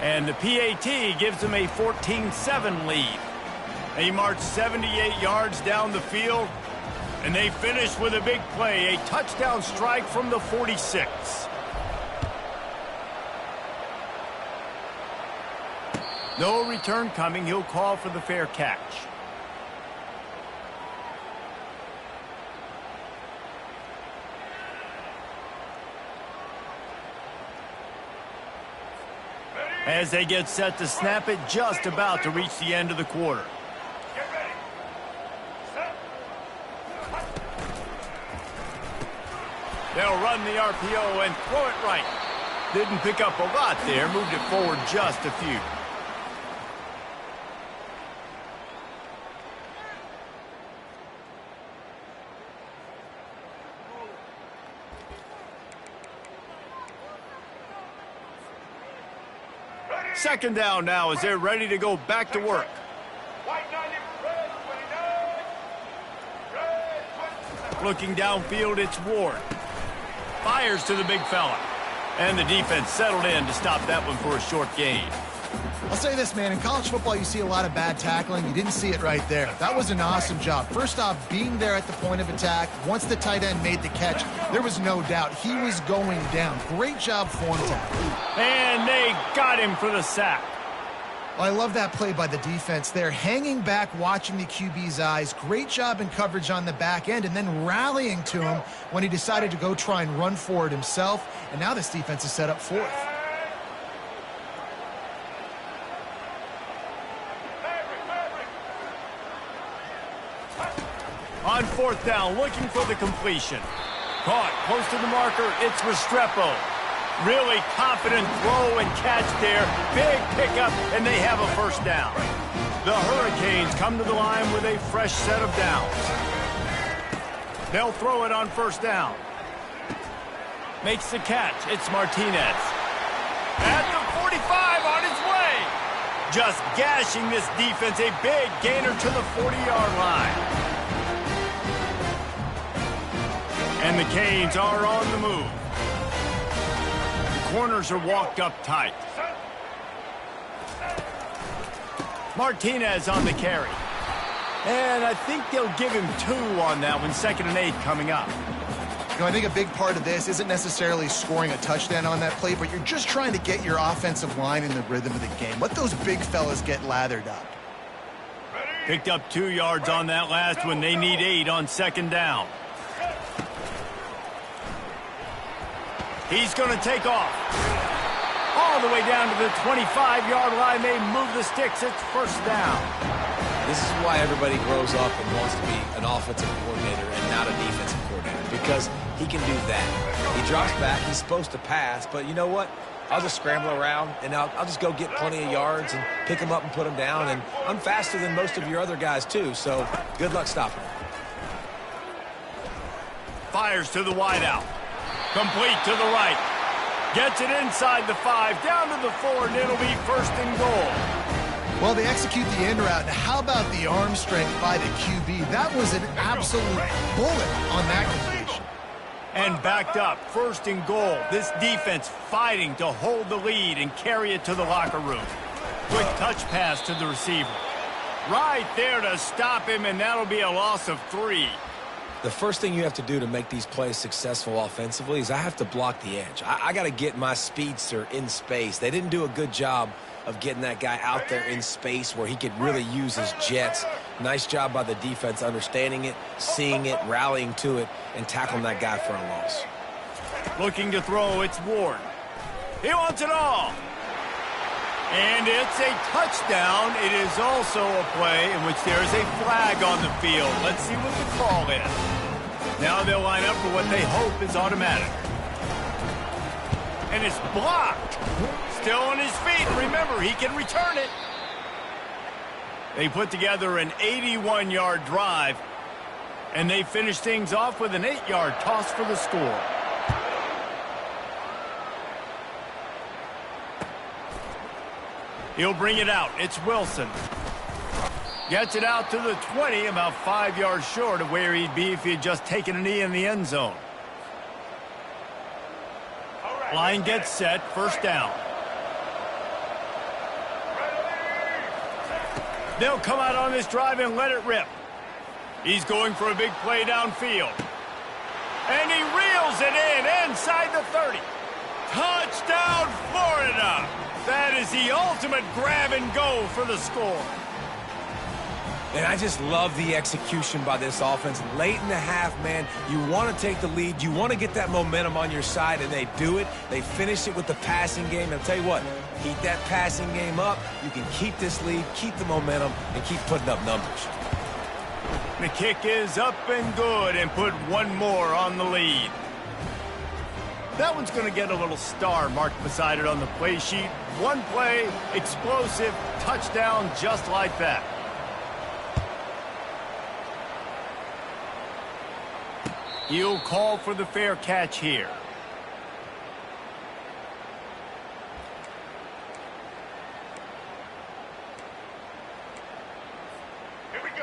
And the PAT gives them a 14-7 lead. They march 78 yards down the field, and they finish with a big play, a touchdown strike from the 46. No return coming. He'll call for the fair catch. As they get set to snap it, just about to reach the end of the quarter. They'll run the RPO and throw it right. Didn't pick up a lot there, moved it forward just a few. Second down now as they're ready to go back to work. Looking downfield, it's Ward. Fires to the big fella. And the defense settled in to stop that one for a short gain. I'll say this, man. In college football, you see a lot of bad tackling. You didn't see it right there. That was an awesome job. First off, being there at the point of attack. Once the tight end made the catch, there was no doubt he was going down. Great job form tackle. And they got him for the sack. Well, I love that play by the defense there. Hanging back, watching the QB's eyes. Great job in coverage on the back end, and then rallying to him when he decided to go try and run for it himself. And now this defense is set up fourth. On fourth down, looking for the completion. Caught close to the marker, it's Restrepo. Really confident throw and catch there. Big pickup, and they have a first down. The Hurricanes come to the line with a fresh set of downs. They'll throw it on first down. Makes the catch. It's Martinez. At the 45 on his way. Just gashing this defense. A big gainer to the 40-yard line. And the Canes are on the move. The corners are walked up tight. Martinez on the carry. And I think they'll give him 2 on that one. 2nd and 8 coming up. You know, I think a big part of this isn't necessarily scoring a touchdown on that play, but you're just trying to get your offensive line in the rhythm of the game. Let those big fellas get lathered up. Picked up 2 yards on that last one. They need 8 on 2nd down. He's going to take off. All the way down to the 25-yard line. They move the sticks. It's first down. This is why everybody grows up and wants to be an offensive coordinator and not a defensive coordinator, because he can do that. He drops back. He's supposed to pass, but you know what? I'll just scramble around, and I'll just go get plenty of yards and pick them up and put them down. And I'm faster than most of your other guys, too, so good luck stopping him. Fires to the wideout. Complete to the right. Gets it inside the 5, down to the 4, and it'll be first and goal. Well, they execute the end route. Now, how about the arm strength by the QB? That was an absolute bullet on that completion. And backed up, first and goal. This defense fighting to hold the lead and carry it to the locker room. Quick touch pass to the receiver. Right there to stop him, and that'll be a loss of 3. The first thing you have to do to make these plays successful offensively is I have to block the edge. I got to get my speedster in space. They didn't do a good job of getting that guy out there in space where he could really use his jets. Nice job by the defense understanding it, seeing it, rallying to it, and tackling that guy for a loss. Looking to throw, it's Ward. He wants it all. And it's a touchdown. It is also a play in which there is a flag on the field. Let's see what the call is. Now they'll line up for what they hope is automatic. And it's blocked. Still on his feet. Remember, he can return it. They put together an 81-yard drive, and they finish things off with an 8-yard toss for the score. He'll bring it out. It's Wilson. Gets it out to the 20, about 5 yards short of where he'd be if he had just taken a knee in the end zone. Line gets set, first down. They'll come out on this drive and let it rip. He's going for a big play downfield. And he reels it in inside the 30. Touchdown, Florida! That is the ultimate grab and go for the score. And I just love the execution by this offense. Late in the half, man, you want to take the lead. You want to get that momentum on your side, and they do it. They finish it with the passing game. And I'll tell you what, keep that passing game up. You can keep this lead, keep the momentum, and keep putting up numbers. The kick is up and good and put one more on the lead. That one's going to get a little star marked beside it on the play sheet. One play, explosive, touchdown just like that. He'll call for the fair catch here.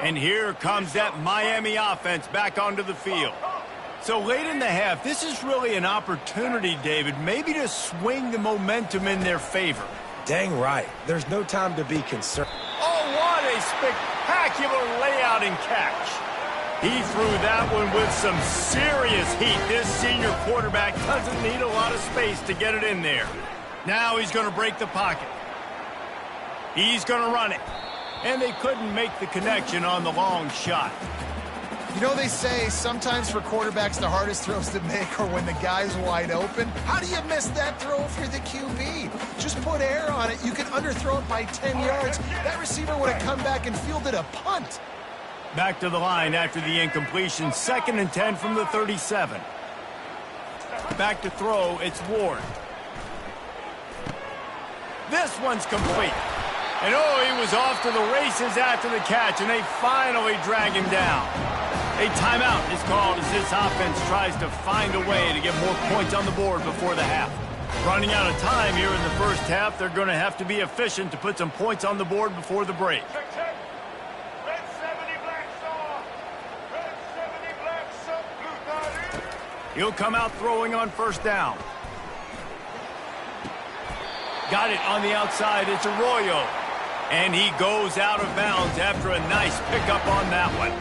And here comes that Miami offense back onto the field. So late in the half, this is really an opportunity, David, maybe to swing the momentum in their favor. Dang right. There's no time to be concerned. Oh, what a spectacular layout and catch. He threw that one with some serious heat. This senior quarterback doesn't need a lot of space to get it in there. Now he's going to break the pocket. He's going to run it. And they couldn't make the connection on the long shot. You know, they say sometimes for quarterbacks the hardest throws to make are when the guy's wide open. How do you miss that throw if you're the QB? Just put air on it. You can underthrow it by 10 yards. That receiver would have come back and fielded a punt. Back to the line after the incompletion. 2nd and 10 from the 37. Back to throw, it's Ward. This one's complete. And oh, he was off to the races after the catch, and they finally drag him down. A timeout is called as this offense tries to find a way to get more points on the board before the half. Running out of time here in the first half, they're going to have to be efficient to put some points on the board before the break. He'll come out throwing on first down. Got it on the outside. It's Arroyo. And he goes out of bounds after a nice pickup on that one.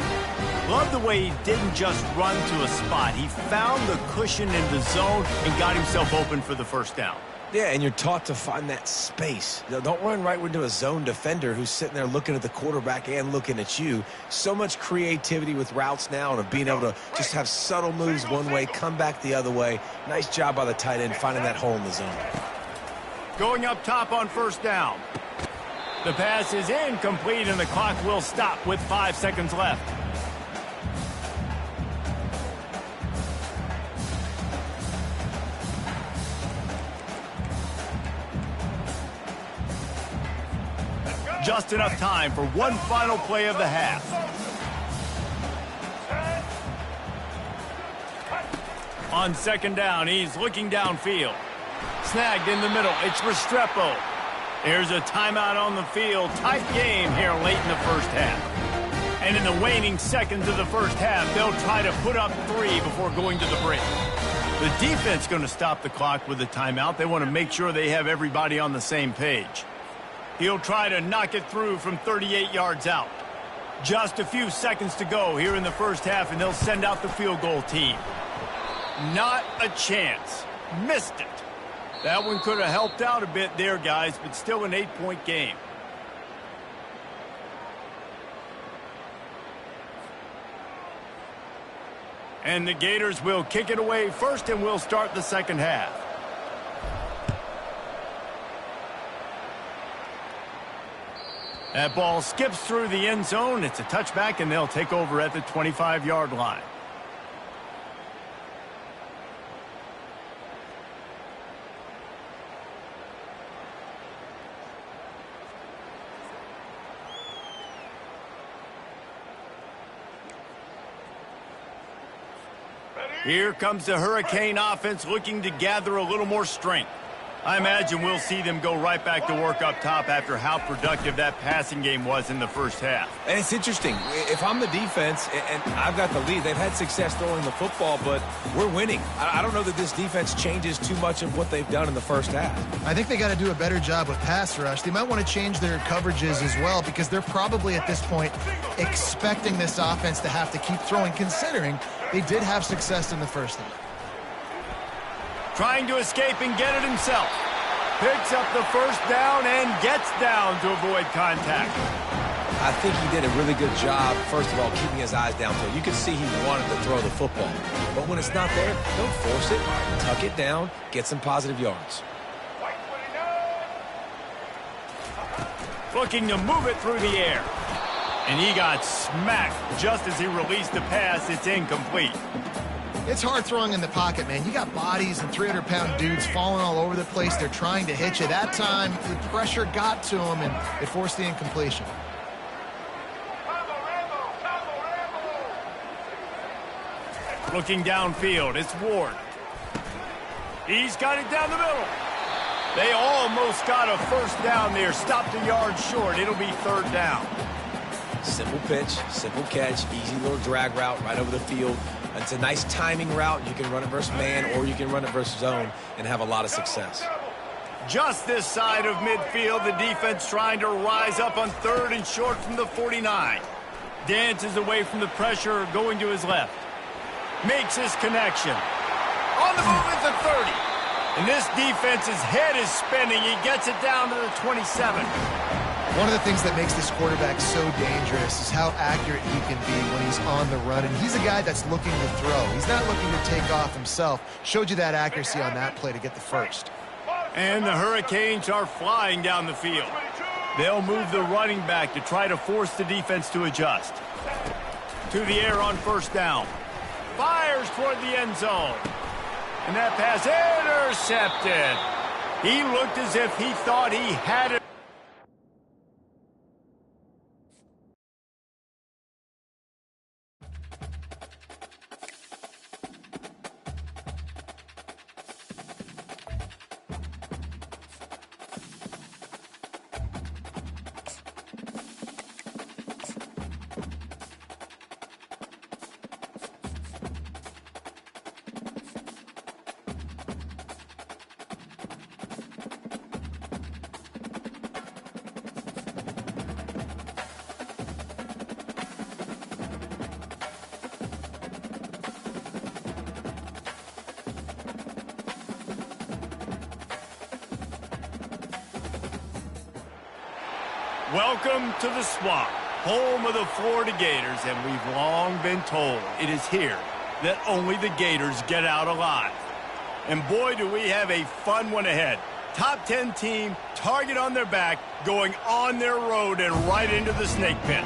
Love the way he didn't just run to a spot. He found the cushion in the zone and got himself open for the first down. Yeah, and you're taught to find that space. Don't run right into a zone defender who's sitting there looking at the quarterback and looking at you. So much creativity with routes now and of being able to just have subtle moves one way, come back the other way. Nice job by the tight end finding that hole in the zone. Going up top on first down. The pass is incomplete and the clock will stop with 5 seconds left. Just enough time for one final play of the half. On 2nd down, he's looking downfield. Snagged in the middle, it's Restrepo. There's a timeout on the field. Tight game here late in the first half. And in the waning seconds of the first half, they'll try to put up 3 before going to the break. The defense going to stop the clock with a timeout. They want to make sure they have everybody on the same page. He'll try to knock it through from 38 yards out. Just a few seconds to go here in the first half, and they'll send out the field goal team. Not a chance. Missed it. That one could have helped out a bit there, guys, but still an 8-point game. And the Gators will kick it away first, and we'll start the second half. That ball skips through the end zone. It's a touchback, and they'll take over at the 25-yard line. Here comes the Hurricane offense looking to gather a little more strength. I imagine we'll see them go right back to work up top after how productive that passing game was in the first half. And it's interesting. If I'm the defense and I've got the lead, they've had success throwing the football, but we're winning. I don't know that this defense changes too much of what they've done in the first half. I think they got to do a better job with pass rush. They might want to change their coverages as well because they're probably at this point expecting this offense to have to keep throwing, considering they did have success in the first half. Trying to escape and get it himself. Picks up the first down and gets down to avoid contact. I think he did a really good job, first of all, keeping his eyes downfield. You could see he wanted to throw the football. But when it's not there, don't force it. Tuck it down, get some positive yards. Looking to move it through the air. And he got smacked just as he released the pass. It's incomplete. It's hard throwing in the pocket, man. You got bodies and 300-pound dudes falling all over the place. They're trying to hit you. That time, the pressure got to him, and it forced the incompletion. Looking downfield, it's Ward. He's got it down the middle. They almost got a first down there. Stopped a yard short. It'll be third down. Simple pitch, simple catch, easy little drag route right over the field. It's a nice timing route. You can run it versus man or you can run it versus zone and have a lot of success. Just this side of midfield, the defense trying to rise up on third and short from the 49. Dances away from the pressure, going to his left. Makes his connection. On the move at the 30. And this defense's head is spinning. He gets it down to the 27. One of the things that makes this quarterback so dangerous is how accurate he can be when he's on the run. And he's a guy that's looking to throw. He's not looking to take off himself. Showed you that accuracy on that play to get the first. And the Hurricanes are flying down the field. They'll move the running back to try to force the defense to adjust. To the air on first down. Fires toward the end zone. And that pass intercepted. He looked as if he thought he had it. Welcome to the Swamp, home of the Florida Gators, and we've long been told it is here that only the Gators get out alive. And boy, do we have a fun one ahead. Top 10 team, target on their back, going on their road and right into the snake pit.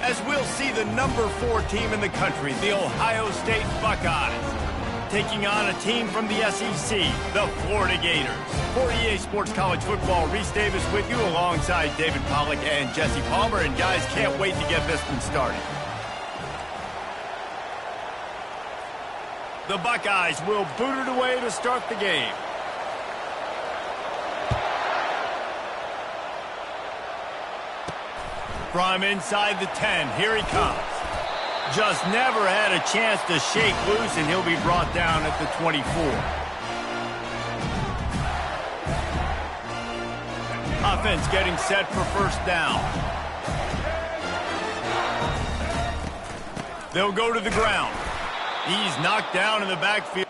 As we'll see the number 4 team in the country, the Ohio State Buckeyes, taking on a team from the SEC, the Florida Gators. For EA Sports College Football, Reese Davis with you alongside David Pollack and Jesse Palmer. And guys, can't wait to get this one started. The Buckeyes will boot it away to start the game. From inside the 10, here he comes. Just never had a chance to shake loose, and he'll be brought down at the 24. Offense getting set for first down. They'll go to the ground. He's knocked down in the backfield.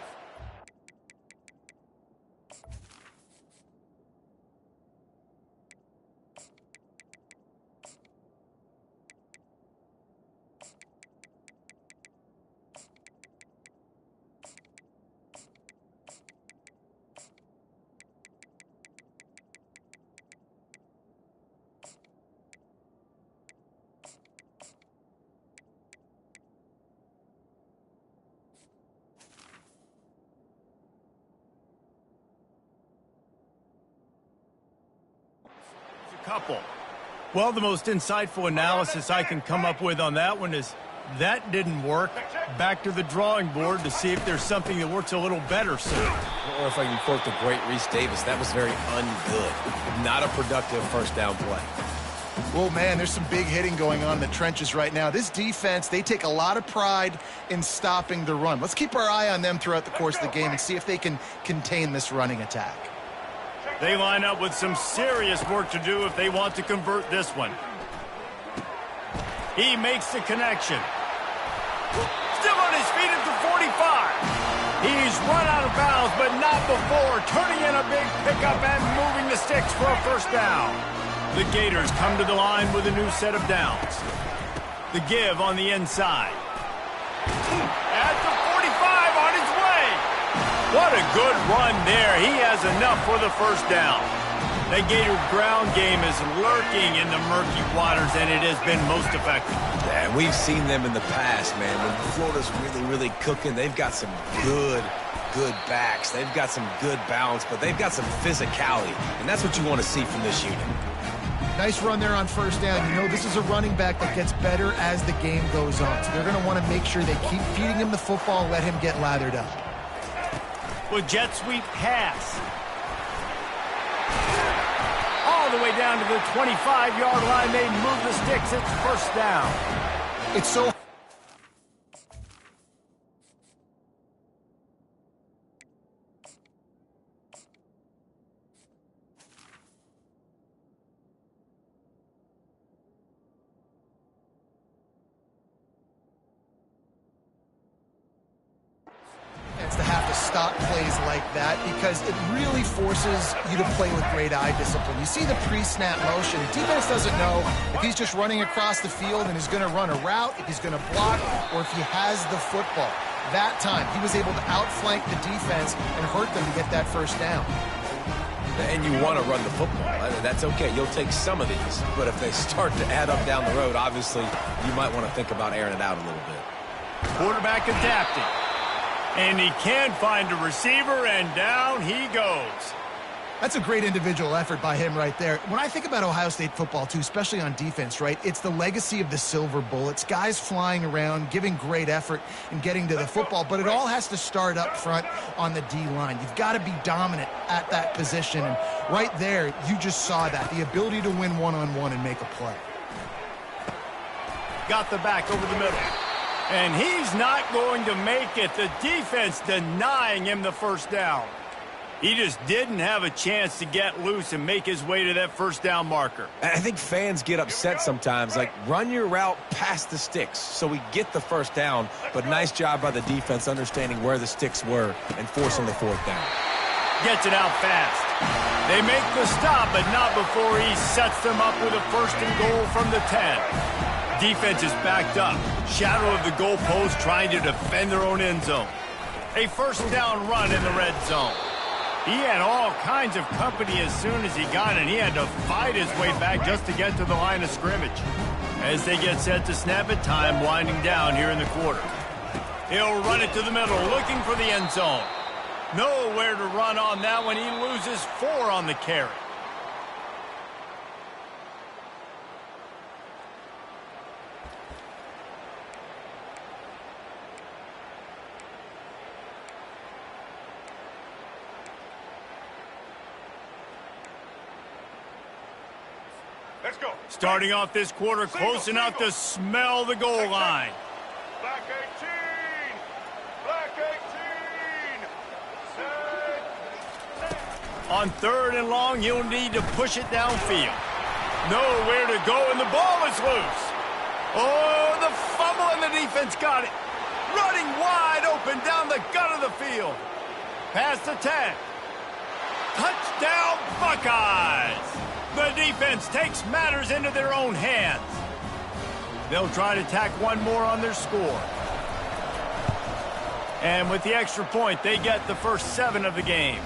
Couple. Well, the most insightful analysis I can come up with on that one is That didn't work. Back to the drawing board to see if there's something that works a little better soon. Or if I can quote the great Reese Davis, that was very ungood. Not a productive first down play. Well, man, there's some big hitting going on in the trenches right now. This defense, they take a lot of pride in stopping the run. Let's keep our eye on them throughout the course of the game and see if they can contain this running attack. They line up with some serious work to do if they want to convert this one. He makes the connection. Still on his feet at the 45. He's run out of bounds, but not before turning in a big pickup and moving the sticks for a first down. The Gators come to the line with a new set of downs. The give on the inside. At the 45 on his way. What a good run there. He has enough for the first down. The Gator ground game is lurking in the murky waters, and it has been most effective. Yeah, we've seen them in the past, man. When Florida's really cooking, they've got some good backs. They've got some good balance, but they've got some physicality, and that's what you want to see from this unit. Nice run there on first down. You know, this is a running back that gets better as the game goes on, so they're going to want to make sure they keep feeding him the football and let him get lathered up. With jet sweep pass. All the way down to the 25-yard line. They move the sticks. It's first down. It's so... to have to stop plays like that because it really forces you to play with great eye discipline. You see the pre-snap motion. Defense doesn't know if he's just running across the field and is going to run a route, if he's going to block, or if he has the football. That time, he was able to outflank the defense and hurt them to get that first down. And you want to run the football. That's okay. You'll take some of these. But if they start to add up down the road, obviously, you might want to think about airing it out a little bit. Quarterback adapting. And he can find a receiver, and down he goes. That's a great individual effort by him right there. When I think about Ohio State football, too, especially on defense, right, it's the legacy of the silver bullets, guys flying around, giving great effort and getting to the football, but it all has to start up front on the D-line. You've got to be dominant at that position, and right there, you just saw that, the ability to win one-on-one and make a play. Got the back over the middle. And he's not going to make it. The defense denying him the first down. He just didn't have a chance to get loose and make his way to that first down marker. I think fans get upset sometimes. Like, run your route past the sticks so we get the first down. But nice job by the defense understanding where the sticks were and forcing the fourth down. Gets it out fast. They make the stop, but not before he sets them up with a first and goal from the 10. Defense is backed up. Shadow of the goalpost trying to defend their own end zone. A first down run in the red zone. He had all kinds of company as soon as he got it. He had to fight his way back just to get to the line of scrimmage. As they get set to snap it, time winding down here in the quarter. He'll run it to the middle, looking for the end zone. Nowhere to run on that one. He loses 4 on the carry. Let's go. Starting off this quarter, close enough to smell the goal line. Black 18. Black 18. On third and long, he'll need to push it downfield. Nowhere to go, and the ball is loose. Oh, the fumble, and the defense got it. Running wide open down the gut of the field. Past the 10. Touchdown, Buckeyes! The defense takes matters into their own hands. They'll try to tack one more on their score. And with the extra point, they get the first 7 of the game.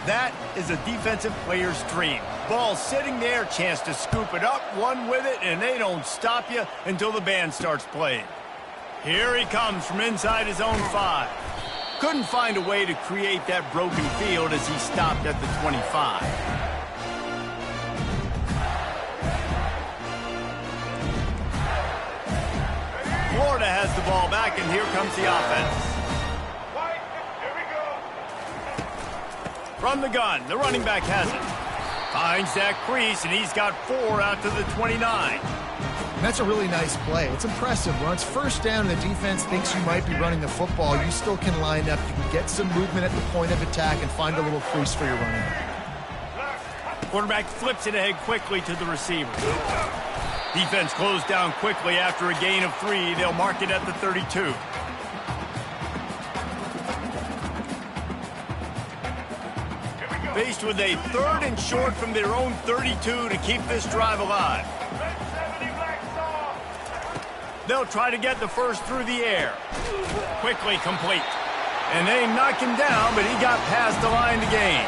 That is a defensive player's dream. Ball sitting there, chance to scoop it up, run with it, and they don't stop you until the band starts playing. Here he comes from inside his own 5. Couldn't find a way to create that broken field as he stopped at the 25. Florida has the ball back, and here comes the offense. Here we go. From the gun, the running back has it. Finds that crease, and he's got 4 out to the 29. And that's a really nice play. It's impressive. When it's first down and the defense thinks you might be running the football, you still can line up. You can get some movement at the point of attack and find a little crease for your running back. Quarterback flips it ahead quickly to the receiver. Defense closed down quickly after a gain of 3. They'll mark it at the 32. Faced with a 3rd and short from their own 32 to keep this drive alive. They'll try to get the first through the air. Quickly complete. And they knock him down, but he got past the line to gain.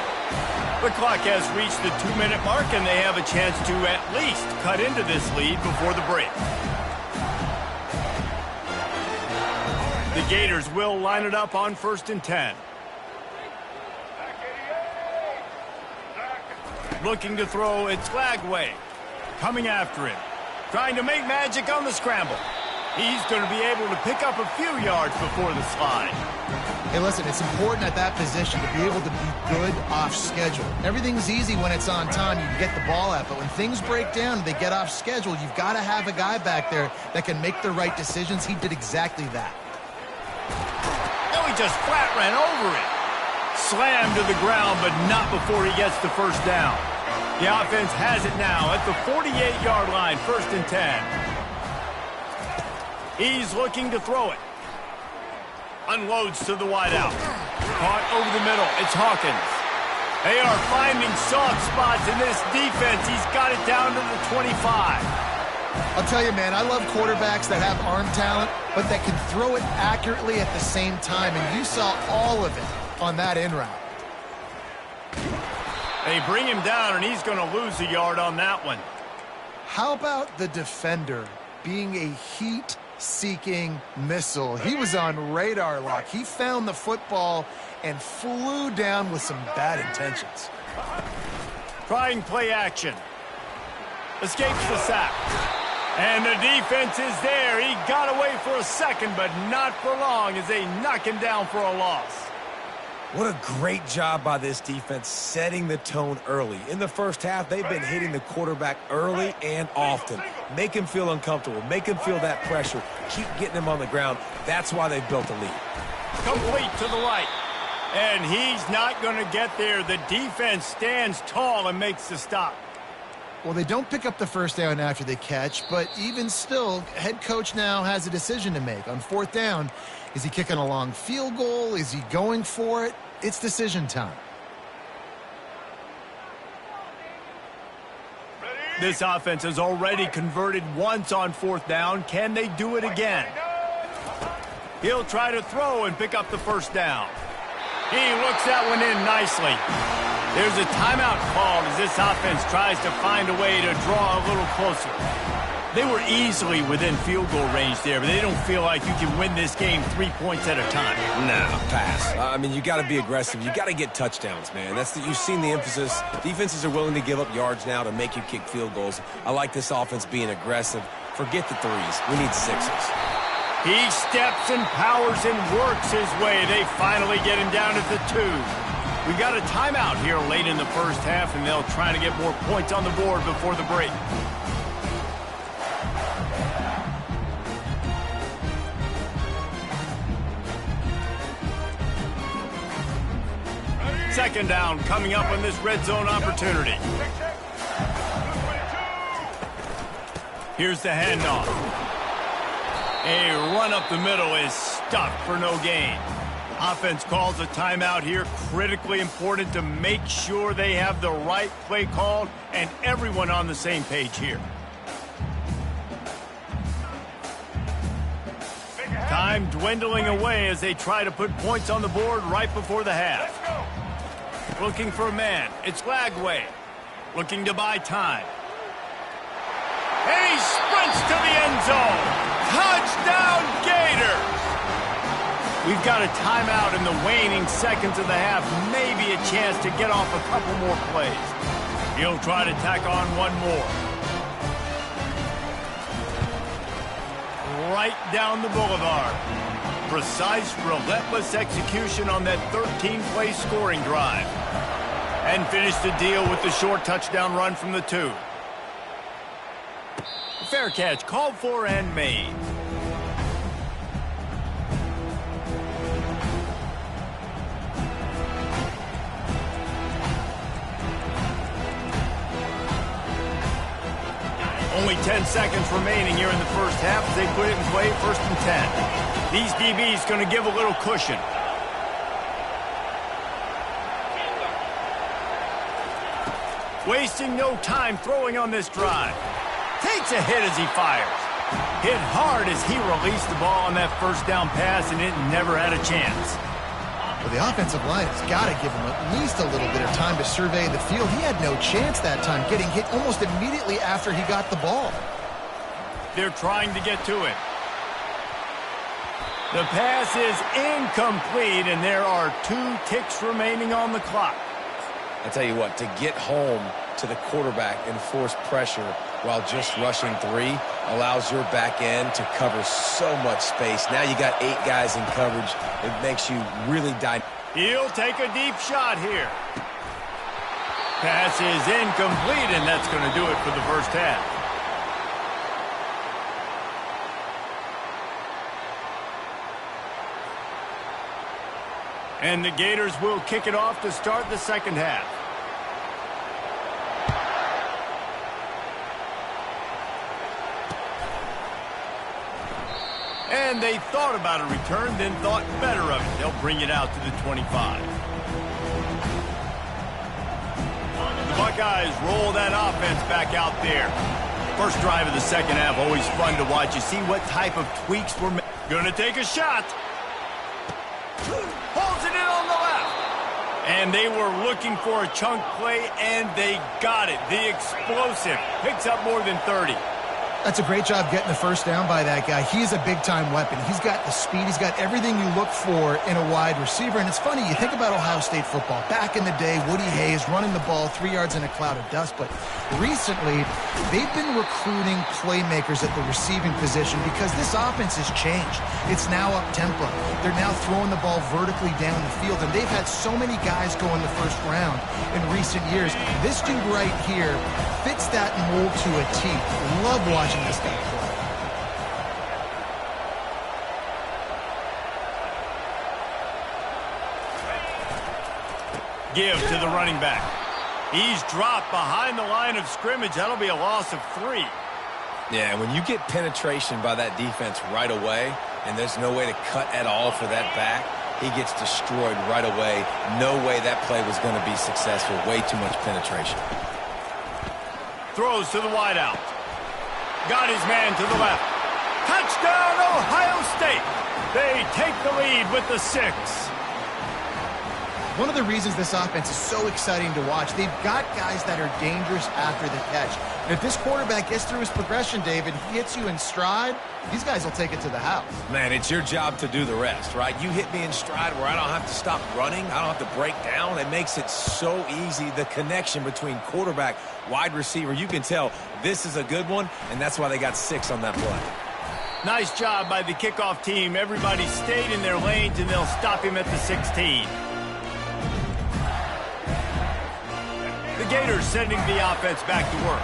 The clock has reached the 2-minute mark, and they have a chance to at least cut into this lead before the break. The Gators will line it up on 1st and 10. Looking to throw, it's Lagway. Coming after him. Trying to make magic on the scramble. He's going to be able to pick up a few yards before the slide. Hey, listen, it's important at that position to be able to be good off schedule. Everything's easy when it's on time. You can get the ball out, but when things break down and they get off schedule, you've got to have a guy back there that can make the right decisions. He did exactly that. No, he just flat ran over it. Slammed to the ground, but not before he gets the first down. The offense has it now at the 48-yard line, 1st and 10. He's looking to throw it. Unloads to the wideout. Caught over the middle. It's Hawkins. They are finding soft spots in this defense. He's got it down to the 25. I'll tell you, man, I love quarterbacks that have arm talent, but that can throw it accurately at the same time, and you saw all of it on that in route. They bring him down, and he's going to lose a yard on that one. How about the defender being a heat-seeking missile? He was on radar lock. He found the football and flew down with some bad intentions. Trying play action. Escapes the sack. And the defense is there. He got away for a second, but not for long as they knock him down for a loss. What a great job by this defense setting the tone early. In the first half, they've been hitting the quarterback early and often. Make him feel uncomfortable. Make him feel that pressure. Keep getting him on the ground. That's why they've built a lead. Complete to the right. And he's not going to get there. The defense stands tall and makes the stop. Well, they don't pick up the first down after they catch, but even still, head coach now has a decision to make. On 4th down, is he kicking a long field goal? Is he going for it? It's decision time. This offense has already converted once on 4th down. Can they do it again? He'll try to throw and pick up the first down. He looks that one in nicely. There's a timeout called as this offense tries to find a way to draw a little closer. They were easily within field goal range there, but they don't feel like you can win this game 3 points at a time. No, pass. I mean, you got to be aggressive. You got to get touchdowns, man. You've seen the emphasis. Defenses are willing to give up yards now to make you kick field goals. I like this offense being aggressive. Forget the threes. We need sixes. He steps and powers and works his way. They finally get him down at the 2. We got a timeout here late in the first half, and they'll try to get more points on the board before the break. Second down coming up on this red zone opportunity. Here's the handoff. A run up the middle is stuffed for no gain. Offense calls a timeout here. Critically important to make sure they have the right play called and everyone on the same page here. Time dwindling away as they try to put points on the board right before the half. Looking for a man. It's Lagway. Looking to buy time. And he sprints to the end zone. Touchdown, Gators! We've got a timeout in the waning seconds of the half. Maybe a chance to get off a couple more plays. He'll try to tack on one more. right down the boulevard. Precise, relentless execution on that 13-play scoring drive. And finished the deal with the short touchdown run from the 2. Fair catch, called for and made. Only 10 seconds remaining here in the first half as they put it in play, 1st and 10. These DBs going to give a little cushion. Wasting no time throwing on this drive. Takes a hit as he fires. Hit hard as he released the ball on that first down pass, and it never had a chance. Well, the offensive line has got to give him at least a little bit of time to survey the field. He had no chance that time, getting hit almost immediately after he got the ball. They're trying to get to it. The pass is incomplete, and there are 2 ticks remaining on the clock. I tell you what, to get home to the quarterback and force pressure while just rushing 3 allows your back end to cover so much space. Now you got 8 guys in coverage. It makes you really dynamic. He'll take a deep shot here. Pass is incomplete, and that's going to do it for the first half. And the Gators will kick it off to start the second half. And they thought about a return, then thought better of it. They'll bring it out to the 25. The Buckeyes roll that offense back out there. First drive of the second half, always fun to watch. You see what type of tweaks were made. Gonna take a shot. Holds it in on the left. And they were looking for a chunk play, and they got it. The explosive picks up more than 30. That's a great job getting the first down by that guy. He's a big-time weapon. He's got the speed. He's got everything you look for in a wide receiver. And it's funny, you think about Ohio State football. Back in the day, Woody Hayes running the ball 3 yards in a cloud of dust. But recently, they've been recruiting playmakers at the receiving position because this offense has changed. It's now up-tempo. They're now throwing the ball vertically down the field. And they've had so many guys go in the first round in recent years. This dude right here fits that mold to a T. Love watching this guy play. Give to the running back. He's dropped behind the line of scrimmage. That'll be a loss of 3. Yeah, when you get penetration by that defense right away, and there's no way to cut at all for that back, he gets destroyed right away. No way that play was going to be successful. Way too much penetration. Throws to the wideout. Got his man to the left. Touchdown, Ohio State. They take the lead with the 6. One of the reasons this offense is so exciting to watch, they've got guys that are dangerous after the catch. And if this quarterback gets through his progression, David, he hits you in stride, these guys will take it to the house. Man, it's your job to do the rest, right? You hit me in stride where I don't have to stop running. I don't have to break down. It makes it so easy. The connection between quarterback, wide receiver, you can tell this is a good one, and that's why they got 6 on that play. Nice job by the kickoff team. Everybody stayed in their lanes, and they'll stop him at the 16. The Gators sending the offense back to work.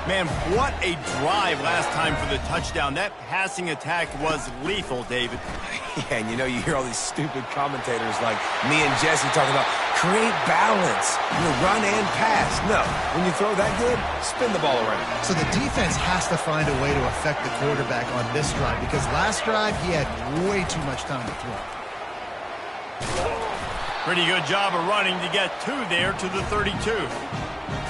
Man, what a drive last time for the touchdown. That passing attack was lethal, David. Yeah, and you know, you hear all these stupid commentators like me and Jesse talking about create balance, run and pass. No, when you throw that good, spin the ball around. So the defense has to find a way to affect the quarterback on this drive because last drive he had way too much time to throw. Pretty good job of running to get 2 there to the 32.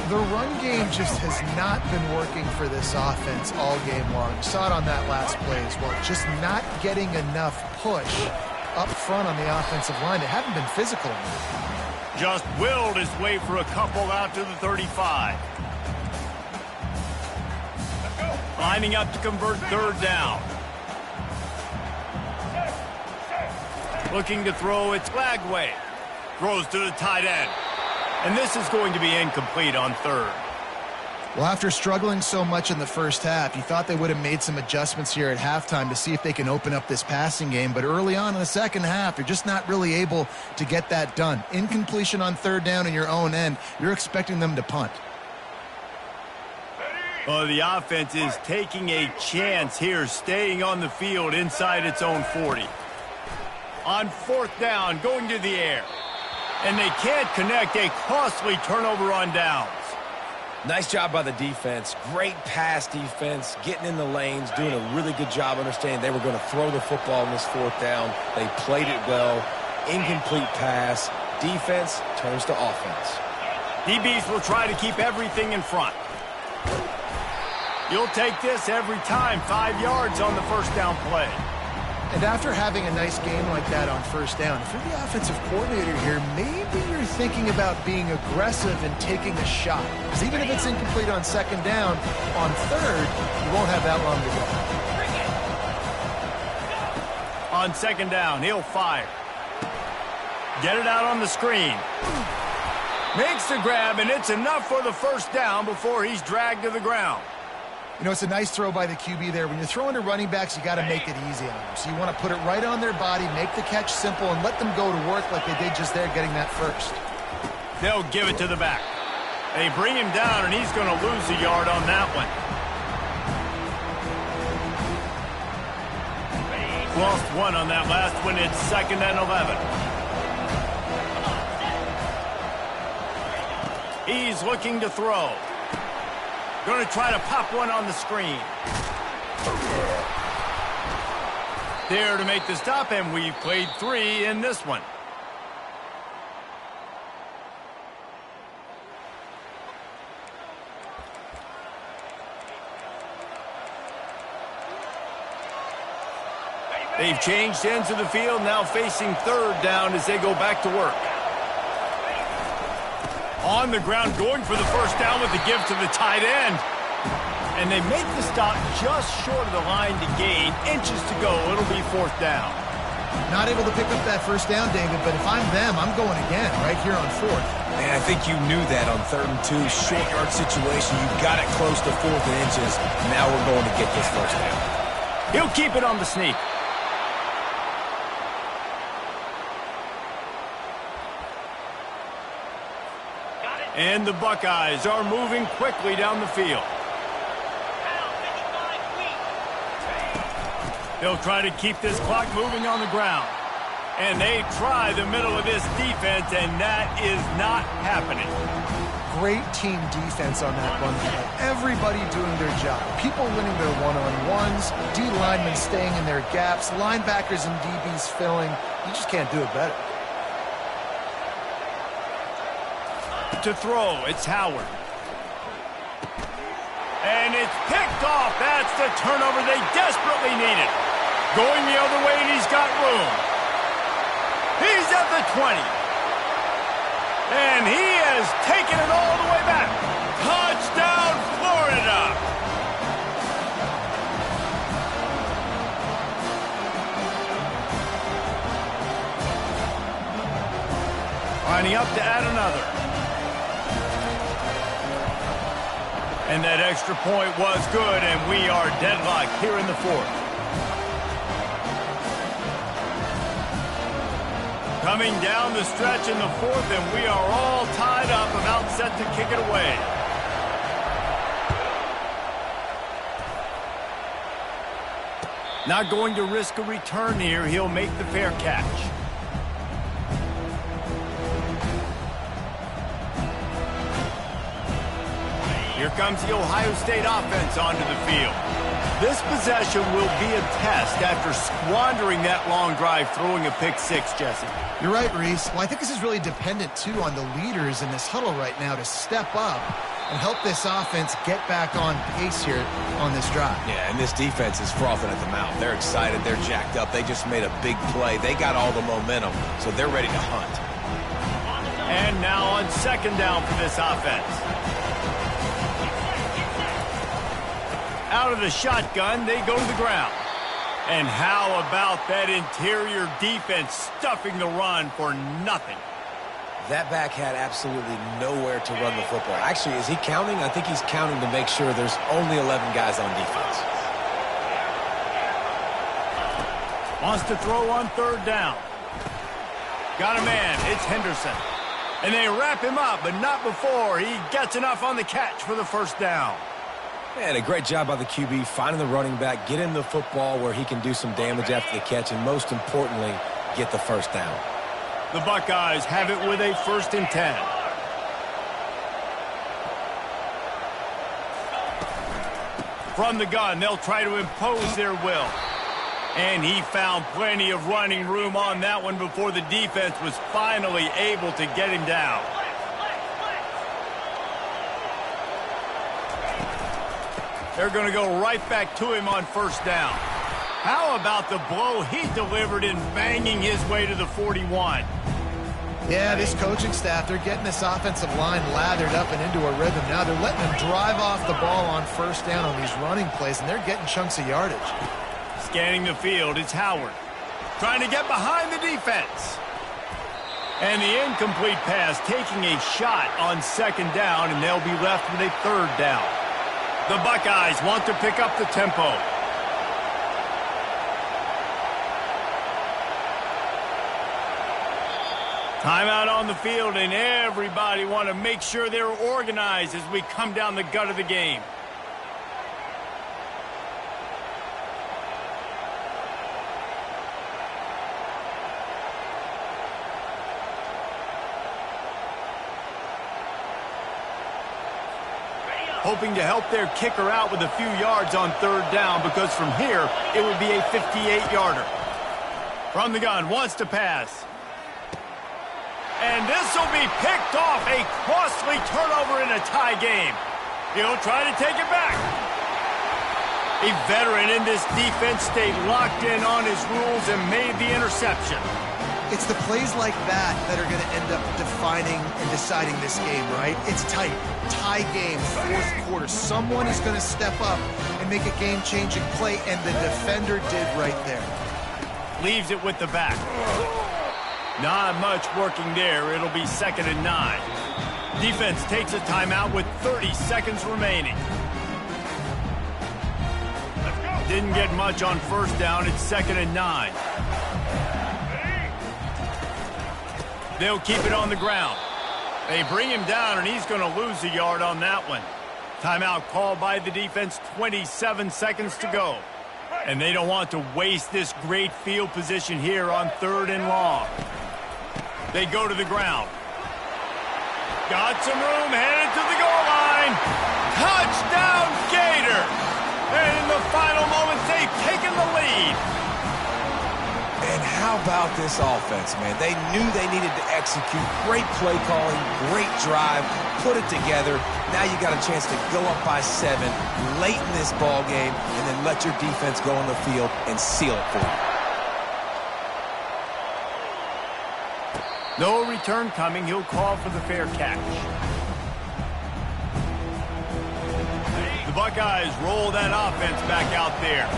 The run game just has not been working for this offense all game long. You saw it on that last play as well. Just not getting enough push up front on the offensive line. They haven't been physical enough. Just willed his way for a couple out to the 35. Lining up to convert 3rd down. Looking to throw, it's Lagway. Throws to the tight end. And this is going to be incomplete on 3rd. Well, after struggling so much in the first half, you thought they would have made some adjustments here at halftime to see if they can open up this passing game. But early on in the second half, you're just not really able to get that done. Incompletion on third down in your own end, you're expecting them to punt. Well, the offense is taking a chance here, staying on the field inside its own 40. On fourth down, going to the air. And they can't connect, a costly turnover on downs. Nice job by the defense. Great pass defense, getting in the lanes, doing a really good job understanding they were going to throw the football in this fourth down. They played it well. Incomplete pass. Defense turns to offense. DBs will try to keep everything in front. You'll take this every time. 5 yards on the first down play. And after having a nice game like that on first down, if you're the offensive coordinator here, maybe you're thinking about being aggressive and taking a shot. Because even if it's incomplete on second down, on third, you won't have that long to go. On second down, he'll fire. Get it out on the screen. Makes the grab, and it's enough for the first down before he's dragged to the ground. You know, it's a nice throw by the QB there. When you're throwing to running backs, you got to make it easy on them. So you want to put it right on their body, make the catch simple, and let them go to work like they did just there getting that first. They'll give it to the back. They bring him down, and he's going to lose a yard on that one. Lost one on that last one. It's 2nd and 11. He's looking to throw. Going to try to pop one on the screen. There to make the stop, and we've played 3 in this one. They've changed ends of the field, now facing third down as they go back to work. On the ground, going for the first down with the give to the tight end. And they make the stop just short of the line to gain. Inches to go. It'll be 4th down. Not able to pick up that first down, David, but if I'm them, I'm going again right here on 4th. Man, I think you knew that on 3rd and 2, short yard situation. You got it close to 4th and inches. Now we're going to get this first down. He'll keep it on the sneak. And the Buckeyes are moving quickly down the field. They'll try to keep this clock moving on the ground. And they try the middle of this defense, and that is not happening. Great team defense on that one play. Everybody doing their job. People winning their one-on-ones, D linemen staying in their gaps, linebackers and DBs filling. You just can't do it better. To throw, it's Howard. And it's picked off. That's the turnover they desperately needed. Going the other way, and he's got room. He's at the 20. And he has taken it all the way back. Touchdown, Florida. Lining up to add another. And that extra point was good, and we are deadlocked here in the 4th. Coming down the stretch in the 4th, and we are all tied up, about set to kick it away. Not going to risk a return here. He'll make the fair catch. Here comes the Ohio State offense onto the field. This possession will be a test after squandering that long drive, throwing a pick 6, Jesse. You're right, Reese. Well, I think this is really dependent, too, on the leaders in this huddle right now to step up and help this offense get back on pace here on this drive. Yeah, and this defense is frothing at the mouth. They're excited. They're jacked up. They just made a big play. They got all the momentum, so they're ready to hunt. And now on 2nd down for this offense. Out of the shotgun, they go to the ground. And how about that interior defense stuffing the run for nothing? That back had absolutely nowhere to run the football. Actually, is he counting? I think he's counting to make sure there's only 11 guys on defense. Wants to throw on third down. Got a man. It's Henderson. And they wrap him up, but not before he gets enough on the catch for the first down. And a great job by the QB finding the running back, get him the football where he can do some damage after the catch, and most importantly, get the first down. The Buckeyes have it with a 1st and 10. From the gun, they'll try to impose their will. And he found plenty of running room on that one before the defense was finally able to get him down. They're going to go right back to him on first down. How about the blow he delivered in banging his way to the 41? Yeah, this coaching staff, they're getting this offensive line lathered up and into a rhythm. Now they're letting them drive off the ball on first down on these running plays, and they're getting chunks of yardage. Scanning the field, it's Howard. Trying to get behind the defense. And the incomplete pass taking a shot on second down, and they'll be left with a third down. The Buckeyes want to pick up the tempo. Timeout on the field, and everybody want to make sure they're organized as we come down the gut of the game. Hoping to help their kicker out with a few yards on third down, because from here, it would be a 58-yarder. From the gun, wants to pass. And this will be picked off, a costly turnover in a tie game. He'll try to take it back. A veteran in this defense stayed locked in on his rules and made the interception. It's the plays like that that are going to end up defining and deciding this game, right? It's tight. Tie game, fourth quarter. Someone is going to step up and make a game-changing play, and the defender did right there. Leaves it with the back. Not much working there. It'll be 2nd and 9. Defense takes a timeout with 30 seconds remaining. Didn't get much on first down. It's 2nd and 9. They'll keep it on the ground. They bring him down, and he's going to lose a yard on that one. Timeout called by the defense, 27 seconds to go. And they don't want to waste this great field position here on 3rd and long. They go to the ground. Got some room, headed to the goal line. Touchdown, Gator! And in the final moments, they've taken the lead. And how about this offense, man? They knew they needed to execute. Great play calling, great drive, put it together. Now you got a chance to go up by 7 late in this ball game, and then let your defense go on the field and seal it for you. No return coming. He'll call for the fair catch. The Buckeyes roll that offense back out there.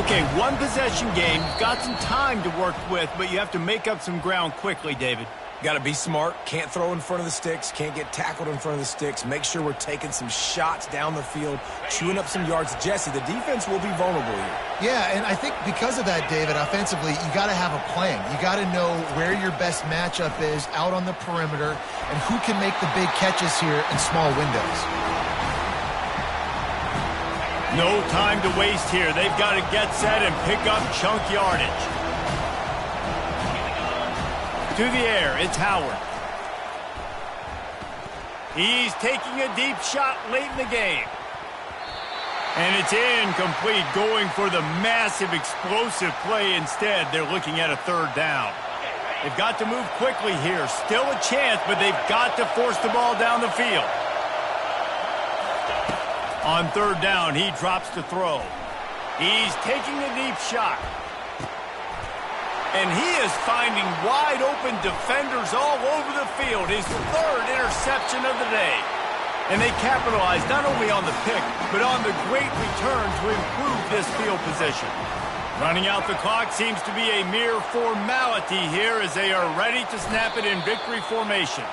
Okay, one possession game. You've got some time to work with, but you have to make up some ground quickly, David. Got to be smart. Can't throw in front of the sticks. Can't get tackled in front of the sticks. Make sure we're taking some shots down the field, chewing up some yards. Jesse, the defense will be vulnerable here. Yeah, and I think because of that, David, offensively, you got to have a plan. You got to know where your best matchup is out on the perimeter and who can make the big catches here in small windows. No time to waste here. They've got to get set and pick up chunk yardage. To the air, it's Howard. He's taking a deep shot late in the game. And it's incomplete, going for the massive explosive play instead. They're looking at a 3rd down. They've got to move quickly here. Still a chance, but they've got to force the ball down the field. On 3rd down, he drops to throw. He's taking a deep shot. And he is finding wide open defenders all over the field. His 3rd interception of the day. And they capitalize not only on the pick, but on the great return to improve this field position. Running out the clock seems to be a mere formality here as they are ready to snap it in victory formation.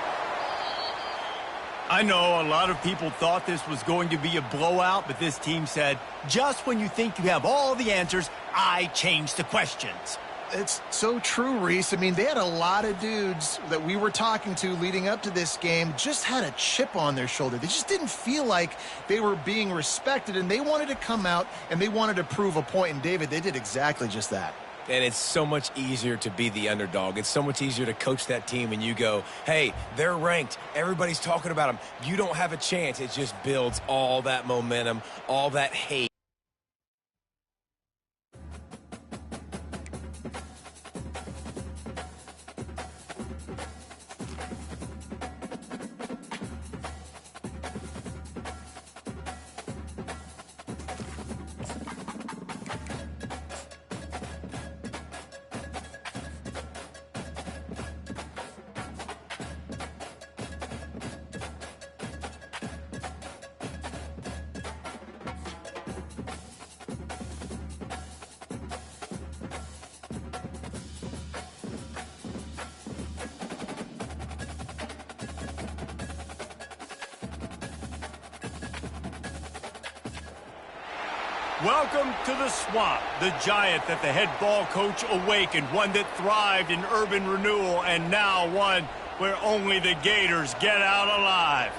I know a lot of people thought this was going to be a blowout, but this team said, just when you think you have all the answers, I change the questions. It's so true, Reese. I mean, they had a lot of dudes that we were talking to leading up to this game just had a chip on their shoulder. They just didn't feel like they were being respected, and they wanted to come out and they wanted to prove a point. And, David, they did exactly just that. And it's so much easier to be the underdog. It's so much easier to coach that team and you go, hey, they're ranked. Everybody's talking about them. You don't have a chance. It just builds all that momentum, all that hate. Welcome to the swamp, the giant that the head ball coach awakened, one that thrived in urban renewal, and now one where only the Gators get out alive.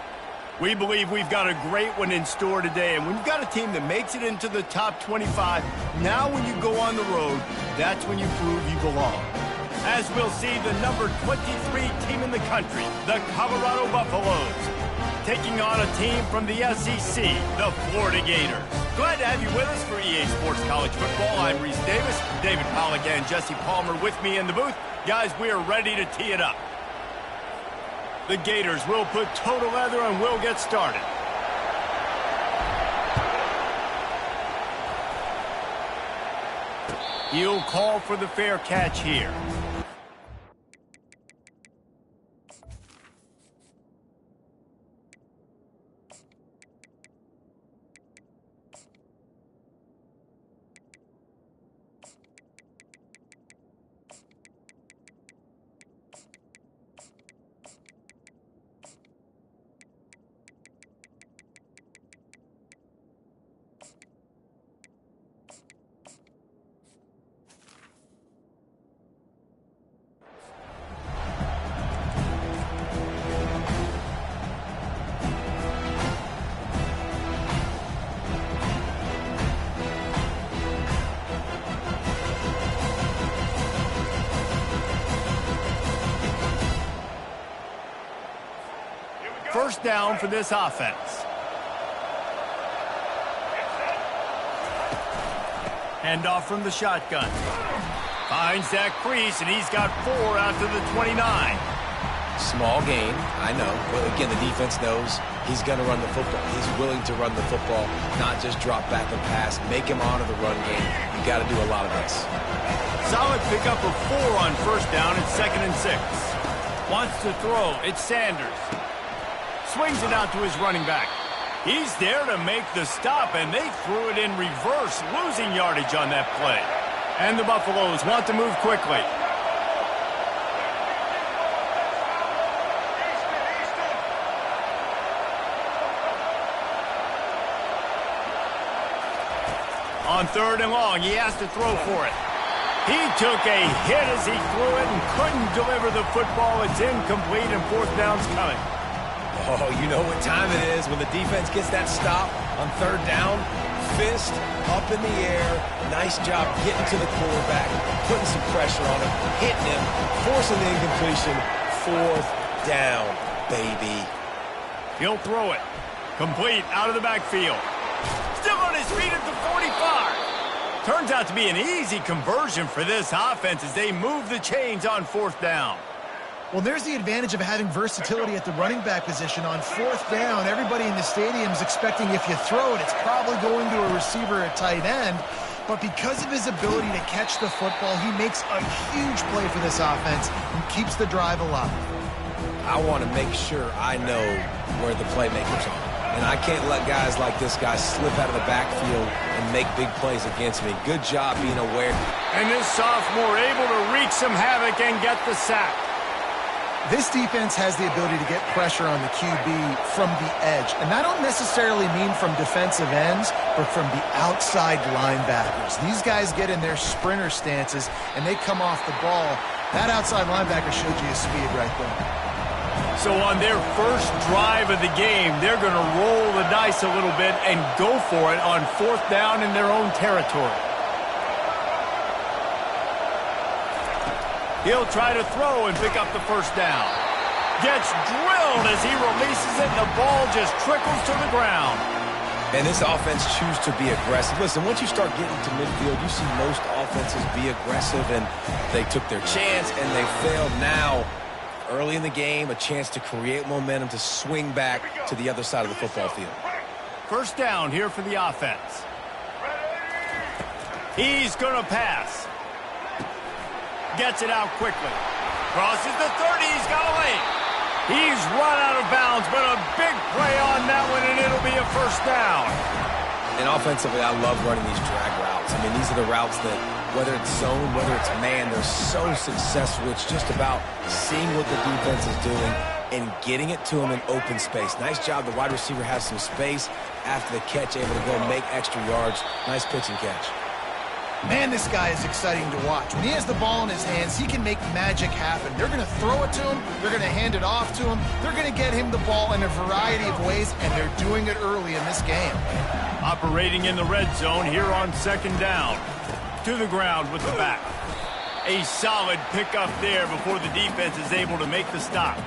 We believe we've got a great one in store today, and when you've got a team that makes it into the top 25, now when you go on the road, that's when you prove you belong. As we'll see, the number 23 team in the country, the Colorado Buffaloes, taking on a team from the SEC, the Florida Gators. Glad to have you with us for EA Sports College Football. I'm Reese Davis, David Pollack and Jesse Palmer with me in the booth. Guys, we are ready to tee it up. The Gators will put total leather and we'll get started. He'll call for the fair catch here. First down for this offense. Handoff from the shotgun. Finds that crease, and he's got 4 out to the 29. Small gain, I know. But again, the defense knows he's going to run the football. He's willing to run the football, not just drop back and pass. Make him honor the run game. You got to do a lot of this. Solid pickup of 4 on first down. It's 2nd and 6. Wants to throw. It's Sanders. Swings it out to his running back. He's there to make the stop, and they threw it in reverse, losing yardage on that play. And the Buffaloes want to move quickly. On 3rd and long, he has to throw for it. He took a hit as he threw it and couldn't deliver the football. It's incomplete, and 4th down's coming. Oh, you know what time it is when the defense gets that stop on 3rd down. Fist up in the air. Nice job getting to the quarterback, putting some pressure on him, hitting him, forcing the incompletion. 4th down, baby. He'll throw it. Complete out of the backfield. Still on his feet at the 45. Turns out to be an easy conversion for this offense as they move the chains on 4th down. Well, there's the advantage of having versatility at the running back position. On 4th down, everybody in the stadium is expecting if you throw it, it's probably going to a receiver at tight end. But because of his ability to catch the football, he makes a huge play for this offense and keeps the drive alive. I want to make sure I know where the playmakers are. And I can't let guys like this guy slip out of the backfield and make big plays against me. Good job being aware. And this sophomore able to wreak some havoc and get the sack. This defense has the ability to get pressure on the QB from the edge. And I don't necessarily mean from defensive ends, but from the outside linebackers. These guys get in their sprinter stances, and they come off the ball. That outside linebacker showed you his speed right there. So on their first drive of the game, they're going to roll the dice a little bit and go for it on 4th down in their own territory. He'll try to throw and pick up the first down. Gets drilled as he releases it, and the ball just trickles to the ground. And this offense chooses to be aggressive. Listen, once you start getting to midfield, you see most offenses be aggressive, and they took their chance, and they failed. Now, early in the game, a chance to create momentum to swing back to the other side of the football field. First down here for the offense. He's going to pass. Gets it out quickly. Crosses the 30. He's got a lane. He's run out of bounds, but a big play on that one, and it'll be a first down. And offensively, I love running these drag routes. I mean, these are the routes that, whether it's zone, whether it's man, they're so successful. It's just about seeing what the defense is doing and getting it to them in open space. Nice job. The wide receiver has some space after the catch, able to go make extra yards. Nice pitch and catch. Man, this guy is exciting to watch. When he has the ball in his hands, he can make magic happen. They're going to throw it to him. They're going to hand it off to him. They're going to get him the ball in a variety of ways, and they're doing it early in this game. Operating in the red zone here on 2nd down. To the ground with the back. A solid pickup there before the defense is able to make the stop.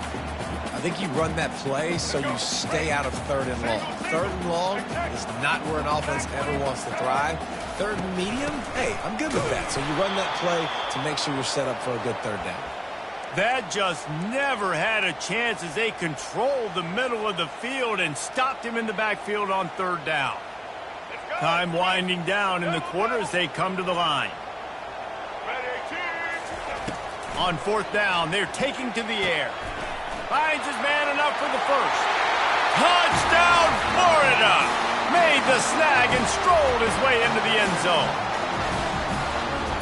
I think you run that play so you stay out of 3rd and long. 3rd and long is not where an offense ever wants to thrive. 3rd and medium, hey, I'm good with that. So you run that play to make sure you're set up for a good 3rd down. That just never had a chance as they controlled the middle of the field and stopped him in the backfield on 3rd down. Time winding down in the quarter as they come to the line. On 4th down, they're taking to the air. Finds his man enough for the first. Touchdown, Florida! Made the snag and strolled his way into the end zone.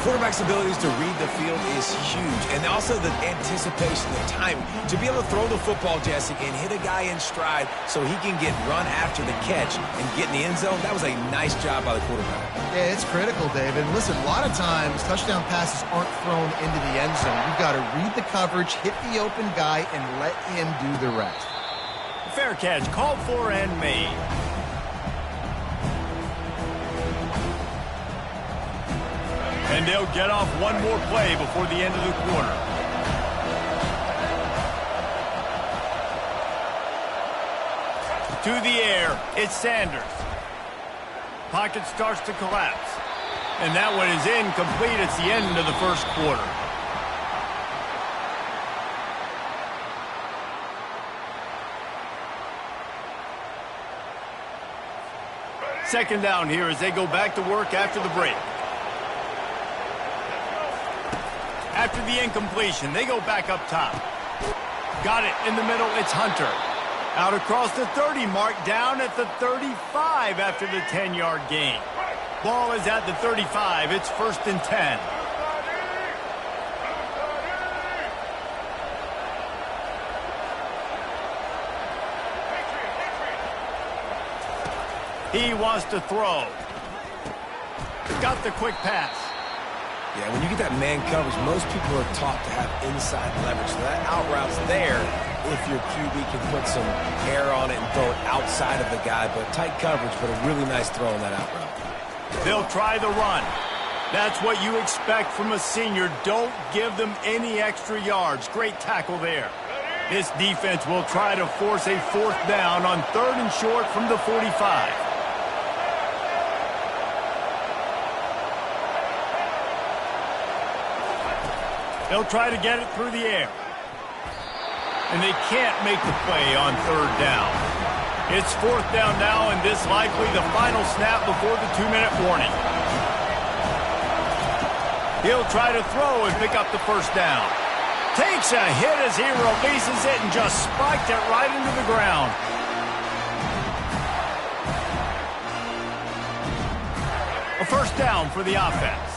Quarterback's abilities to read the field is huge, and also the anticipation, the timing. To be able to throw the football, Jesse, and hit a guy in stride so he can get run after the catch and get in the end zone, that was a nice job by the quarterback. Yeah, it's critical, David. Listen, a lot of times touchdown passes aren't thrown into the end zone. You've got to read the coverage, hit the open guy, and let him do the rest. Fair catch, called for and made. And they'll get off one more play before the end of the quarter. To the air, it's Sanders. Pocket starts to collapse. And that one is incomplete. It's the end of the first quarter. Second down here as they go back to work after the break. After the incompletion, they go back up top. Got it in the middle, it's Hunter. Out across the 30 mark, down at the 35 after the 10-yard gain. Ball is at the 35, it's 1st and 10. He wants to throw. Got the quick pass. Yeah, when you get that man coverage, most people are taught to have inside leverage. So that out route's there if your QB can put some air on it and throw it outside of the guy. But tight coverage, but a really nice throw on that out route. They'll try the run. That's what you expect from a senior. Don't give them any extra yards. Great tackle there. This defense will try to force a 4th down on 3rd and short from the 45. They'll try to get it through the air. And they can't make the play on 3rd down. It's 4th down now, and this likely the final snap before the 2-minute warning. He'll try to throw and pick up the first down. Takes a hit as he releases it and just spiked it right into the ground. first down for the offense.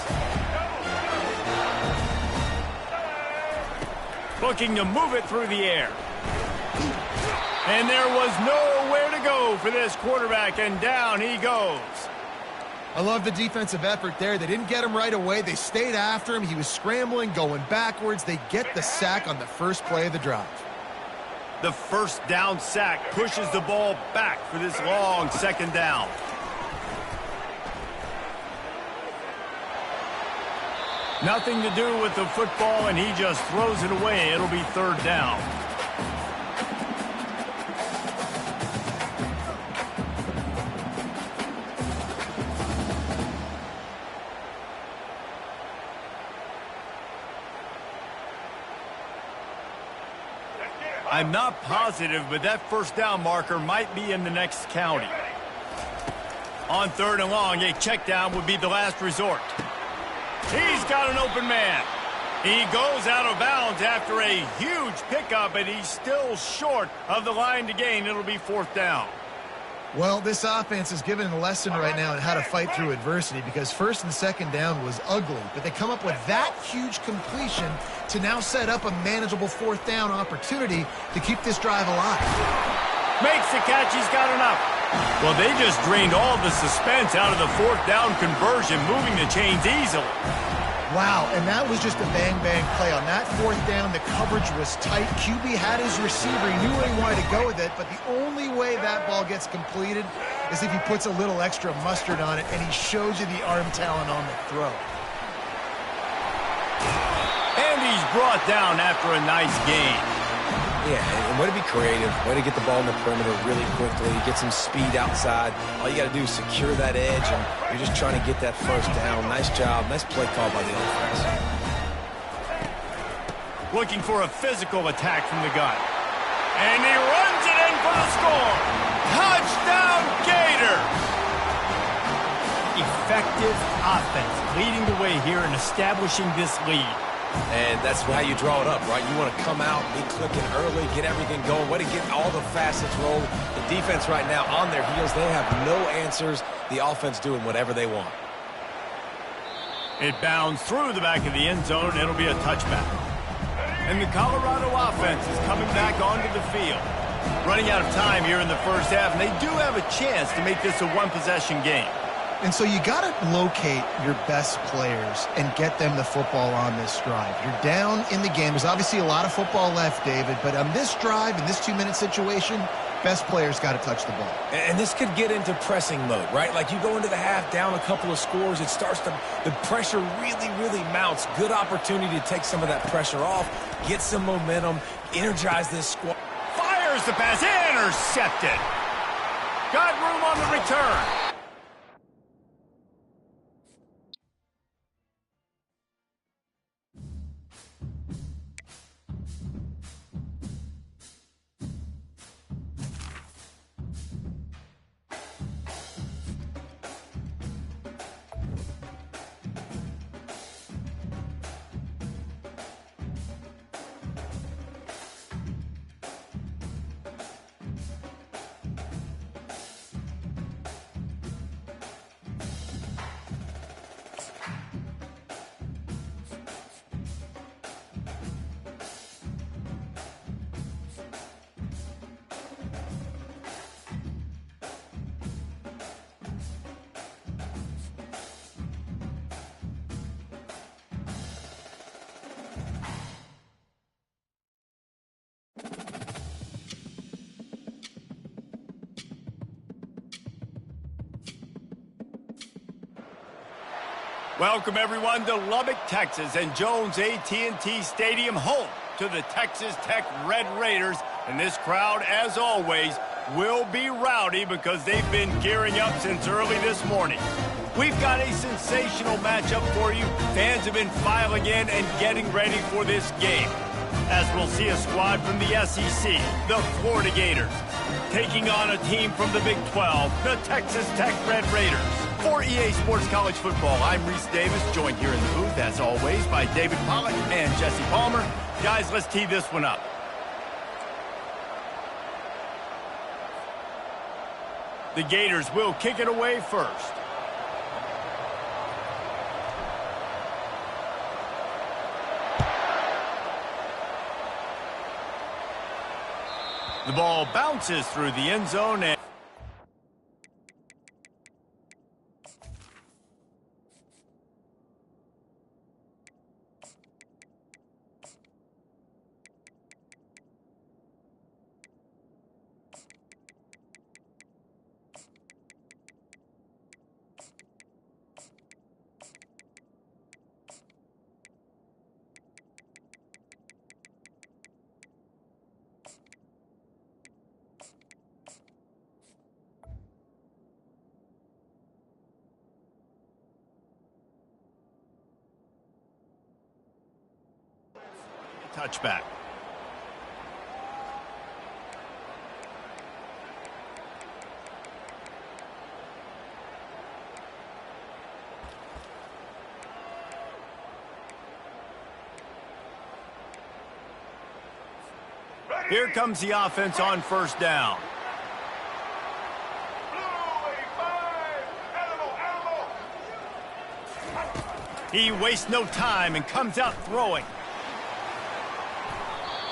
Looking to move it through the air. And there was nowhere to go for this quarterback, and down he goes. I love the defensive effort there. They didn't get him right away. They stayed after him. He was scrambling, going backwards. They get the sack on the first play of the drive. The first down sack pushes the ball back for this long second down. Nothing to do with the football, and he just throws it away. It'll be third down. I'm not positive, but that first down marker might be in the next county. On third and long, a check down would be the last resort. He's got an open man. He goes out of bounds after a huge pickup, and he's still short of the line to gain. It'll be fourth down. Well, this offense is given a lesson right now on how to fight through adversity, because first and second down was ugly, but they come up with that huge completion to now set up a manageable fourth down opportunity to keep this drive alive. Makes the catch. He's got enough. Well, they just drained all the suspense out of the fourth down conversion, moving the chains easily. Wow, and that was just a bang-bang play. On that fourth down, the coverage was tight. QB had his receiver. He knew where he wanted to go with it, but the only way that ball gets completed is if he puts a little extra mustard on it, and he shows you the arm talent on the throw. And he's brought down after a nice gain. Yeah, and way to be creative, way to get the ball in the perimeter really quickly, get some speed outside. All you got to do is secure that edge, and you're just trying to get that first down. Nice job, nice play call by the offense. Looking for a physical attack from the gun. And he runs it in for the score. Touchdown, Gators! Effective offense leading the way here and establishing this lead. And that's how you draw it up, right? You want to come out, be clicking early, get everything going, way to get all the facets rolled. The defense right now on their heels, they have no answers. The offense doing whatever they want. It bounds through the back of the end zone. It'll be a touchback. And the Colorado offense is coming back onto the field. Running out of time here in the first half, and they do have a chance to make this a one-possession game. And so you got to locate your best players and get them the football on this drive. You're down in the game. There's obviously a lot of football left, David, but on this drive, in this 2-minute situation, best players got to touch the ball. And this could get into pressing mode, right? Like you go into the half down a couple of scores, it starts to, the pressure really mounts. Good opportunity to take some of that pressure off, get some momentum, energize this squad. Fires the pass, intercepted. Got room on the return. Welcome, everyone, to Lubbock, Texas, and Jones AT&T Stadium, home to the Texas Tech Red Raiders. And this crowd, as always, will be rowdy because they've been gearing up since early this morning. We've got a sensational matchup for you. Fans have been filing in and getting ready for this game, as we'll see a squad from the SEC, the Florida Gators, taking on a team from the Big 12, the Texas Tech Red Raiders. For EA Sports College Football, I'm Reese Davis, joined here in the booth, as always, by David Pollack and Jesse Palmer. Guys, let's tee this one up. The Gators will kick it away first. The ball bounces through the end zone and touchback. Here comes the offense on first down. He wastes no time and comes out throwing.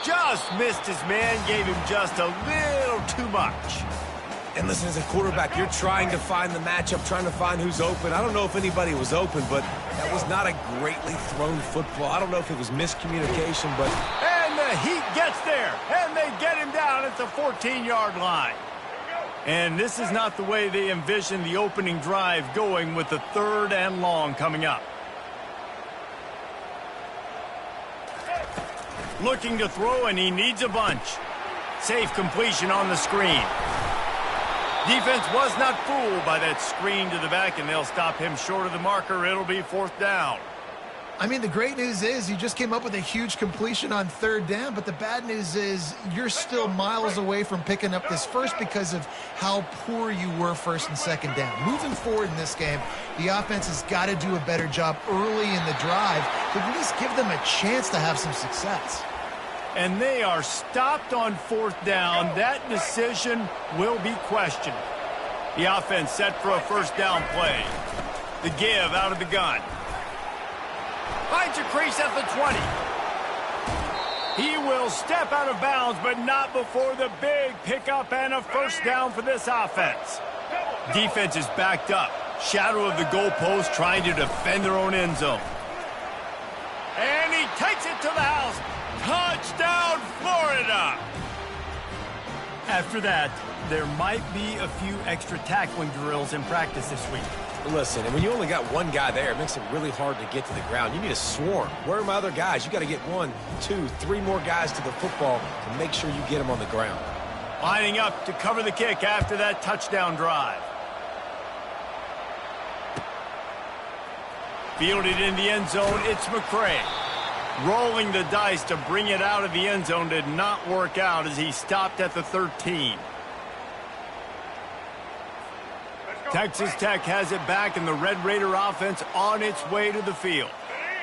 Just missed his man, gave him just a little too much. And listen, as a quarterback, you're trying to find the matchup, trying to find who's open. I don't know if anybody was open, but that was not a greatly thrown football. I don't know if it was miscommunication, but... And the heat gets there, and they get him down at the 14-yard line. And this is not the way they envisioned the opening drive going with the 3rd and long coming up. Looking to throw, and he needs a bunch. Safe completion on the screen. Defense was not fooled by that screen to the back, and they'll stop him short of the marker. It'll be 4th down. I mean, the great news is you just came up with a huge completion on 3rd down, but the bad news is you're still miles away from picking up this first because of how poor you were 1st and 2nd down. Moving forward in this game, the offense has got to do a better job early in the drive to at least give them a chance to have some success. And they are stopped on 4th down. That decision will be questioned. The offense set for a 1st down play. The give out of the gun. Finds a crease at the 20. He will step out of bounds, but not before the big pickup and a 1st down for this offense. Defense is backed up. Shadow of the goalpost trying to defend their own end zone. And he takes it to the house. Touchdown, Florida! After that, there might be a few extra tackling drills in practice this week. Listen, and when you only got one guy there, it makes it really hard to get to the ground. You need a swarm. Where are my other guys? You got to get 1, 2, 3 more guys to the football to make sure you get them on the ground. Lining up to cover the kick after that touchdown drive. Fielded in the end zone, it's McCray. Rolling the dice to bring it out of the end zone did not work out as he stopped at the 13. Texas Tech has it back, and the Red Raider offense on its way to the field.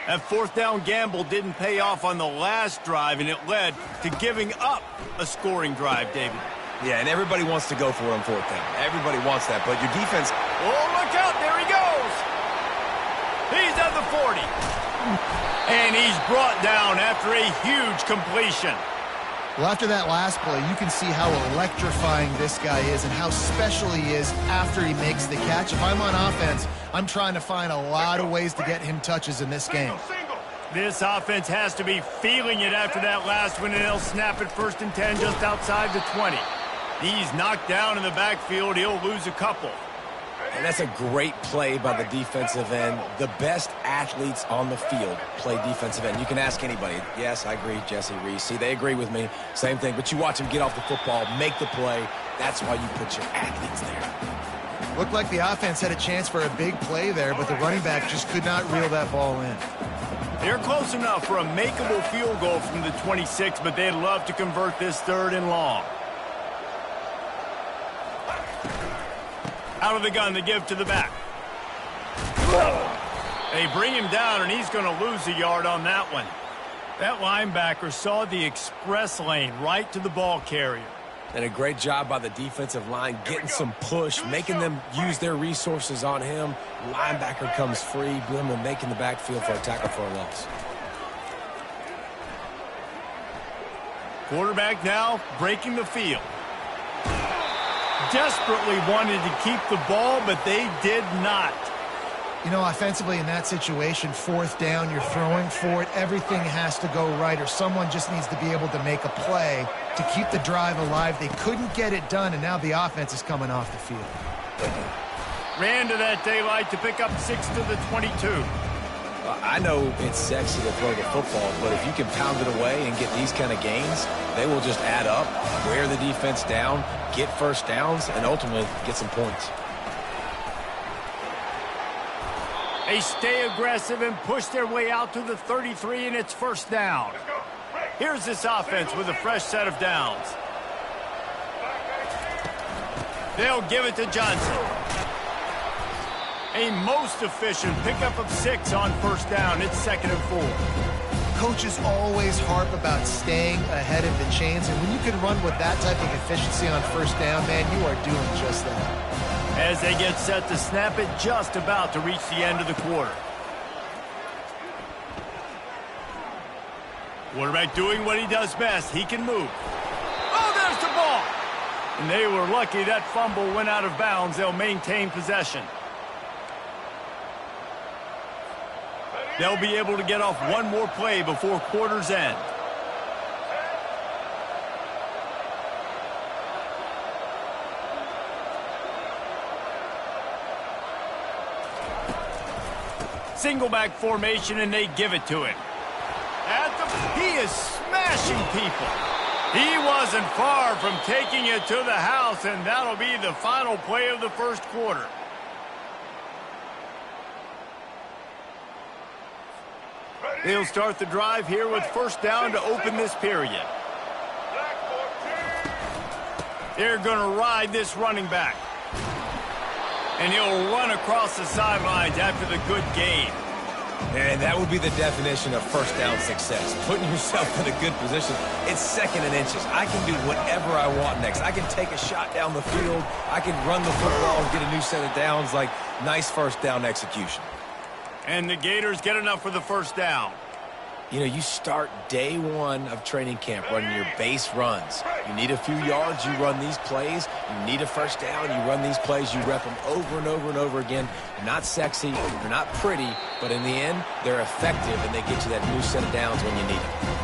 That 4th down gamble didn't pay off on the last drive, and it led to giving up a scoring drive, David. Yeah, and everybody wants to go for it on 4th down. Everybody wants that, but your defense... Oh, look out, there he goes! He's at the 40. And he's brought down after a huge completion. Well, after that last play, you can see how electrifying this guy is and how special he is after he makes the catch. If I'm on offense, I'm trying to find a lot of ways to get him touches in this game. This offense has to be feeling it after that last one, and they'll snap it 1st and 10 just outside the 20. He's knocked down in the backfield. He'll lose a couple. And that's a great play by the defensive end. The best athletes on the field play defensive end. You can ask anybody. Yes, I agree, Jesse Reese. See, they agree with me. Same thing. But you watch them get off the football, make the play. That's why you put your athletes there. Looked like the offense had a chance for a big play there, but the running back just could not reel that ball in. They're close enough for a makeable field goal from the 26, but they'd love to convert this 3rd and long. Out of the gun, the give to the back. They bring him down, and he's going to lose a yard on that one. That linebacker saw the express lane right to the ball carrier. And a great job by the defensive line getting some push, making them use their resources on him. Linebacker comes free, Blum making the backfield for a tackle for a loss. Quarterback now breaking the field. Desperately wanted to keep the ball, but they did not. You know, offensively in that situation, fourth down, you're throwing for it. Everything has to go right, or someone just needs to be able to make a play to keep the drive alive. They couldn't get it done, and now the offense is coming off the field. Ran to that daylight to pick up 6 to the 22. I know it's sexy to throw the football, but if you can pound it away and get these kind of gains, they will just add up, wear the defense down, get first downs, and ultimately get some points. They stay aggressive and push their way out to the 33, and it's first down. Here's this offense with a fresh set of downs. They'll give it to Johnson. A most efficient pickup of 6 on first down. It's 2nd and 4. Coaches always harp about staying ahead of the chains, and when you can run with that type of efficiency on first down, man, you are doing just that. As they get set to snap it, just about to reach the end of the quarter. Quarterback doing what he does best. He can move. Oh, there's the ball! And they were lucky that fumble went out of bounds. They'll maintain possession. They'll be able to get off one more play before quarter's end. Single back formation, and they give it to him. He is smashing people. He wasn't far from taking it to the house, and that'll be the final play of the first quarter. They'll start the drive here with first down to open this period. They're going to ride this running back. And he'll run across the sidelines after the good gain. And that would be the definition of first down success. Putting yourself in a good position. It's 2nd and inches. I can do whatever I want next. I can take a shot down the field. I can run the football and get a new set of downs. Like, nice first down execution. And the Gators get enough for the first down. You know, you start day one of training camp running your base runs. You need a few yards, you run these plays. You need a first down, you run these plays. You rep them over and over and over again. They're not sexy, they're not pretty, but in the end, they're effective, and they get you that new set of downs when you need them.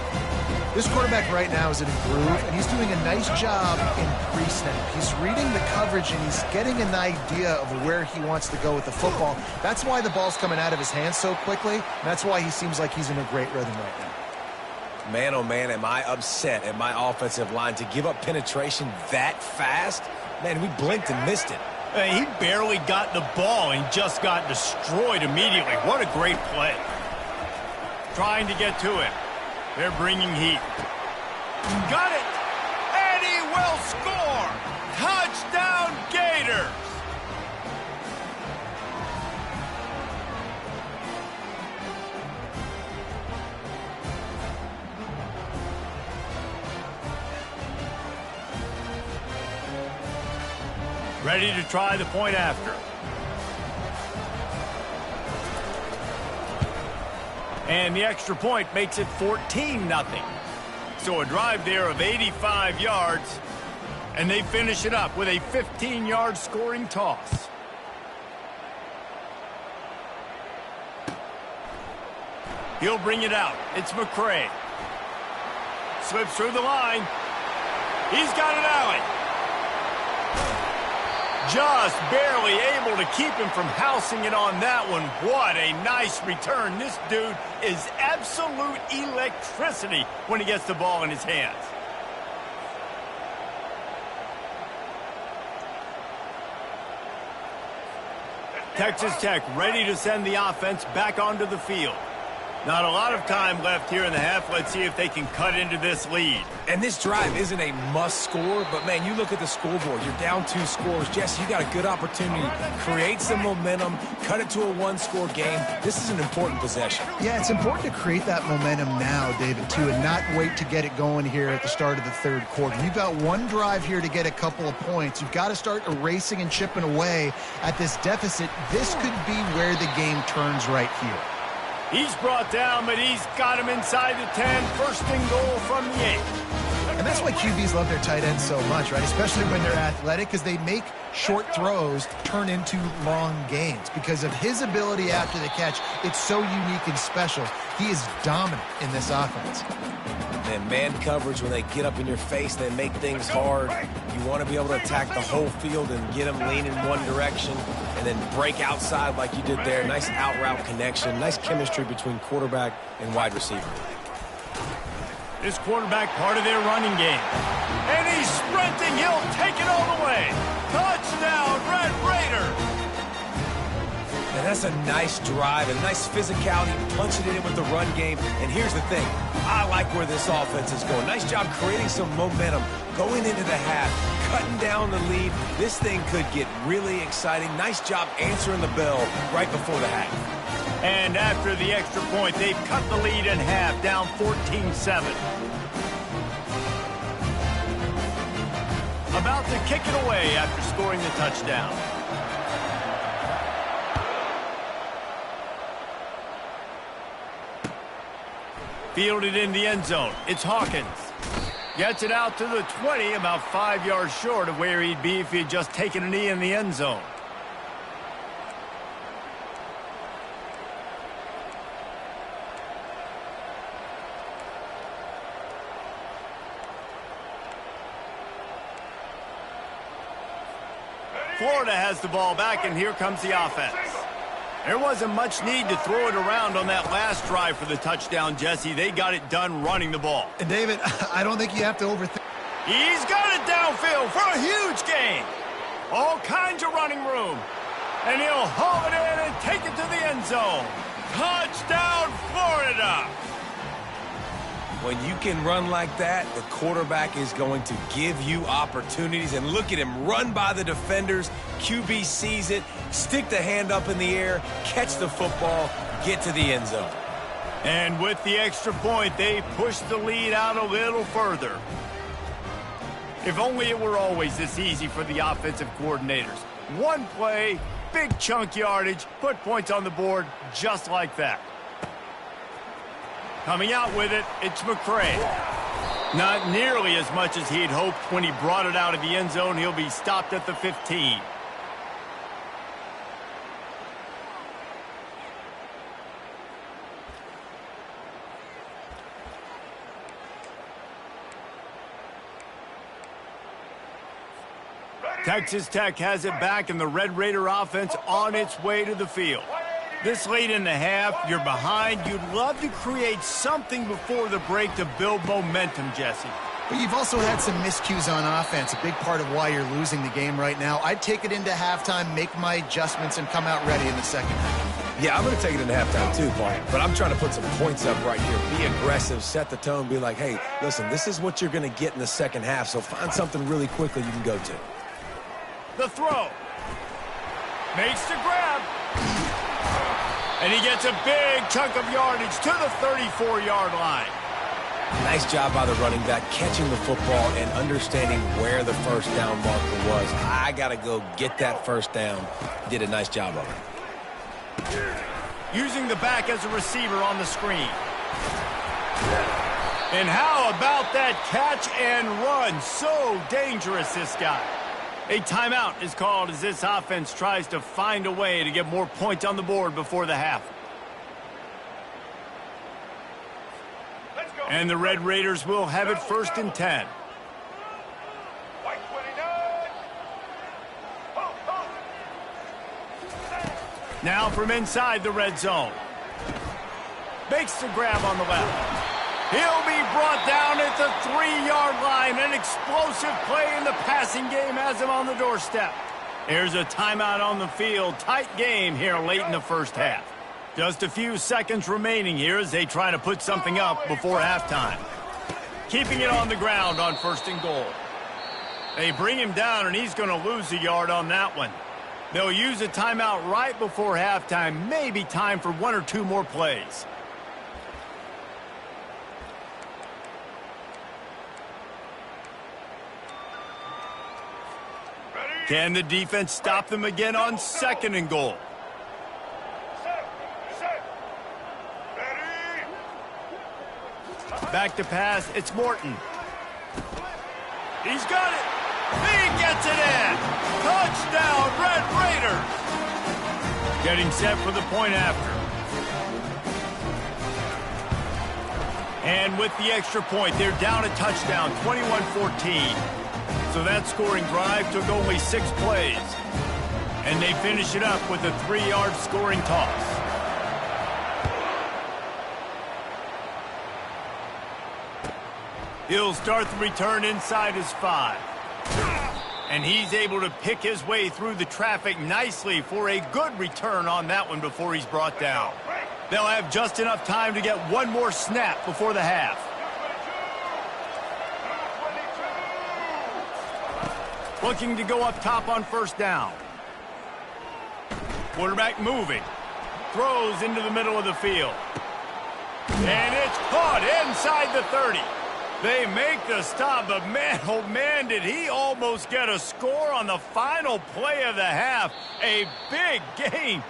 This quarterback right now is in a groove, and he's doing a nice job in pre-snap. He's reading the coverage, and he's getting an idea of where he wants to go with the football. That's why the ball's coming out of his hands so quickly, and that's why he seems like he's in a great rhythm right now. Man, oh man, am I upset at my offensive line to give up penetration that fast? Man, we blinked and missed it. He barely got the ball and just got destroyed immediately. What a great play. Trying to get to it. They're bringing heat. Got it! And he will score! Touchdown, Gators! Ready to try the point after. And the extra point makes it 14-0. So a drive there of 85 yards, and they finish it up with a 15-yard scoring toss. He'll bring it out. It's McCray. Slips through the line. He's got an alley. Just barely able to keep him from housing it on that one. What a nice return. This dude is absolute electricity when he gets the ball in his hands. Texas Tech ready to send the offense back onto the field. Not a lot of time left here in the half. Let's see if they can cut into this lead. And this drive isn't a must score, but man, you look at the scoreboard. You're down 2 scores. Jesse, you got a good opportunity. Create some momentum. Cut it to a 1-score game. This is an important possession. Yeah, it's important to create that momentum now, David, too, and not wait to get it going here at the start of the third quarter. You've got one drive here to get a couple of points. You've got to start erasing and chipping away at this deficit. This could be where the game turns right here. He's brought down, but he's got him inside the 10. First and goal from the 8. And that's why QBs love their tight ends so much, right? Especially when they're athletic, because they make short throws turn into long gains. Because of his ability after the catch, it's so unique and special. He is dominant in this offense. And man coverage, when they get up in your face, they make things hard. You want to be able to attack the whole field and get them leaning one direction and then break outside like you did there. Nice out route connection, nice chemistry between quarterback and wide receiver. This quarterback part of their running game. And he's sprinting. He'll take it all the way. Touchdown, Red Raiders. And that's a nice drive, a nice physicality, punching it in with the run game. And here's the thing. I like where this offense is going. Nice job creating some momentum, going into the half, cutting down the lead. This thing could get really exciting. Nice job answering the bell right before the half. And after the extra point, they've cut the lead in half, down 14-7. About to kick it away after scoring the touchdown. Fielded in the end zone. It's Hawkins. Gets it out to the 20, about 5 yards short of where he'd be if he'd just taken a knee in the end zone. Florida has the ball back, and here comes the offense. There wasn't much need to throw it around on that last drive for the touchdown, Jesse. They got it done running the ball. And, David, I don't think you have to overthink. He's got it downfield for a huge gain. All kinds of running room. And he'll haul it in and take it to the end zone. Touchdown, Florida! When you can run like that, the quarterback is going to give you opportunities. And look at him run by the defenders. QB sees it, stick the hand up in the air, catch the football, get to the end zone. And with the extra point, they push the lead out a little further. If only it were always this easy for the offensive coordinators. One play, big chunk yardage, put points on the board just like that. Coming out with it, it's McCray. Not nearly as much as he'd hoped when he brought it out of the end zone. He'll be stopped at the 15. Texas Tech has it back, and the Red Raider offense on its way to the field. This late in the half, you're behind. You'd love to create something before the break to build momentum, Jesse. But you've also had some miscues on offense, a big part of why you're losing the game right now. I'd take it into halftime, make my adjustments, and come out ready in the second half. Yeah, I'm going to take it into halftime too, Paul. But I'm trying to put some points up right here. Be aggressive, set the tone, be like, hey, listen, this is what you're going to get in the second half, so find something really quickly you can go to. The throw. Makes the grab. And he gets a big chunk of yardage to the 34-yard line. Nice job by the running back, catching the football and understanding where the first down marker was. I got to go get that first down. Did a nice job of it. Using the back as a receiver on the screen. And how about that catch and run? So dangerous, this guy. A timeout is called as this offense tries to find a way to get more points on the board before the half. And the Red Raiders will have it 1st and 10. Now from inside the red zone. Makes the grab on the left. He'll be brought down at the 3-yard line. An explosive play in the passing game has him on the doorstep. There's a timeout on the field. Tight game here late in the first half. Just a few seconds remaining here as they try to put something up before halftime. Keeping it on the ground on 1st and goal. They bring him down, and he's going to lose a yard on that one. They'll use a timeout right before halftime. Maybe time for 1 or 2 more plays. Can the defense stop them again on 2nd and goal? Back to pass, it's Morton. He's got it. He gets it in. Touchdown, Red Raiders. Getting set for the point after. And with the extra point, they're down a touchdown, 21-14. So that scoring drive took only 6 plays. And they finish it up with a 3-yard scoring toss. He'll start the return inside his 5. And he's able to pick his way through the traffic nicely for a good return on that one before he's brought down. They'll have just enough time to get one more snap before the half. Looking to go up top on first down. Quarterback moving. Throws into the middle of the field. And it's caught inside the 30. They make the stop, but man, oh man, did he almost get a score on the final play of the half. A big gain.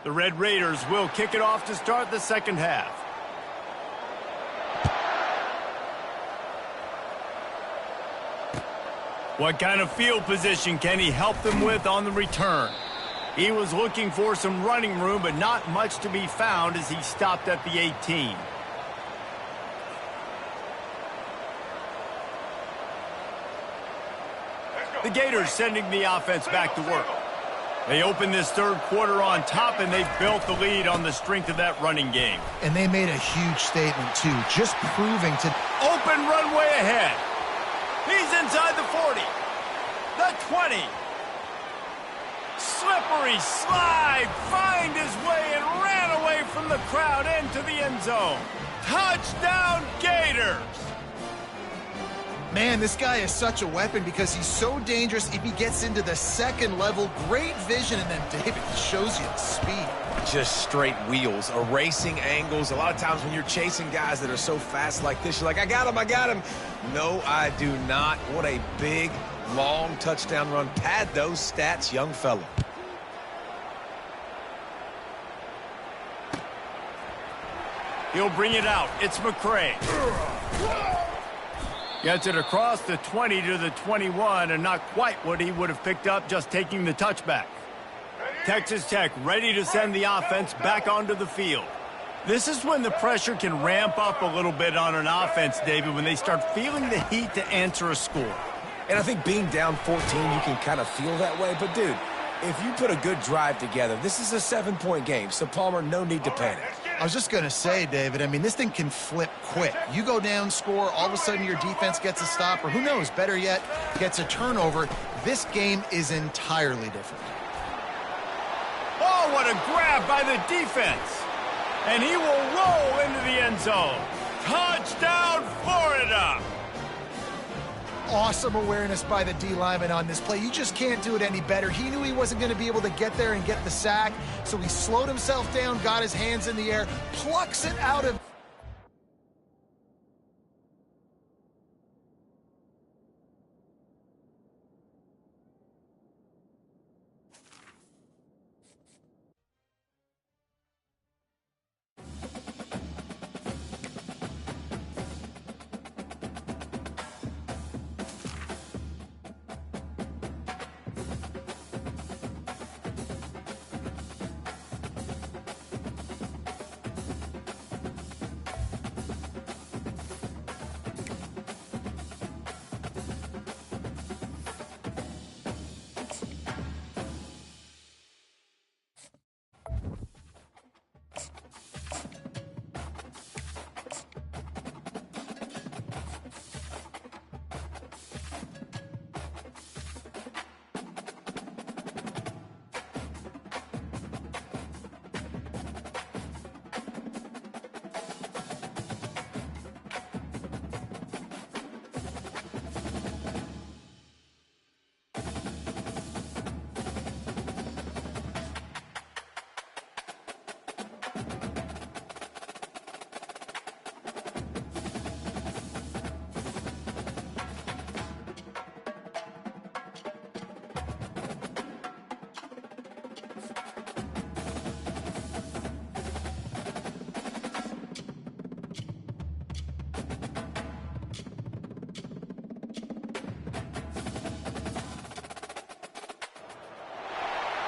The Red Raiders will kick it off to start the second half. What kind of field position can he help them with on the return? He was looking for some running room, but not much to be found as he stopped at the 18. The Gators sending the offense back to work. They open this third quarter on top, and they've built the lead on the strength of that running game. And they made a huge statement, too, just proving to... Open runway ahead. He's inside the 40. The 20. Slippery slide, find his way and ran away from the crowd into the end zone. Touchdown, Gators! Man, this guy is such a weapon because he's so dangerous if he gets into the second level. Great vision, and then David shows you the speed. Just straight wheels, erasing angles. A lot of times when you're chasing guys that are so fast like this, you're like, I got him, I got him. No, I do not. What a big, long touchdown run. Pad those stats, young fella. He'll bring it out. It's McCray. Gets it across the 20 to the 21, and not quite what he would have picked up just taking the touchback. Texas Tech ready to send the offense back onto the field. This is when the pressure can ramp up a little bit on an offense, David, when they start feeling the heat to answer a score. And I think being down 14, you can kind of feel that way. But, dude, if you put a good drive together, this is a 7-point game. So, Palmer, no need to panic. I was just going to say, David, I mean, this thing can flip quick. You go down, score, all of a sudden your defense gets a stop, or who knows, better yet, gets a turnover. This game is entirely different. Oh, what a grab by the defense. And he will roll into the end zone. Touchdown, Florida. Awesome awareness by the D lineman on this play. You just can't do it any better. He knew he wasn't going to be able to get there and get the sack, so he slowed himself down, got his hands in the air, plucks it out of...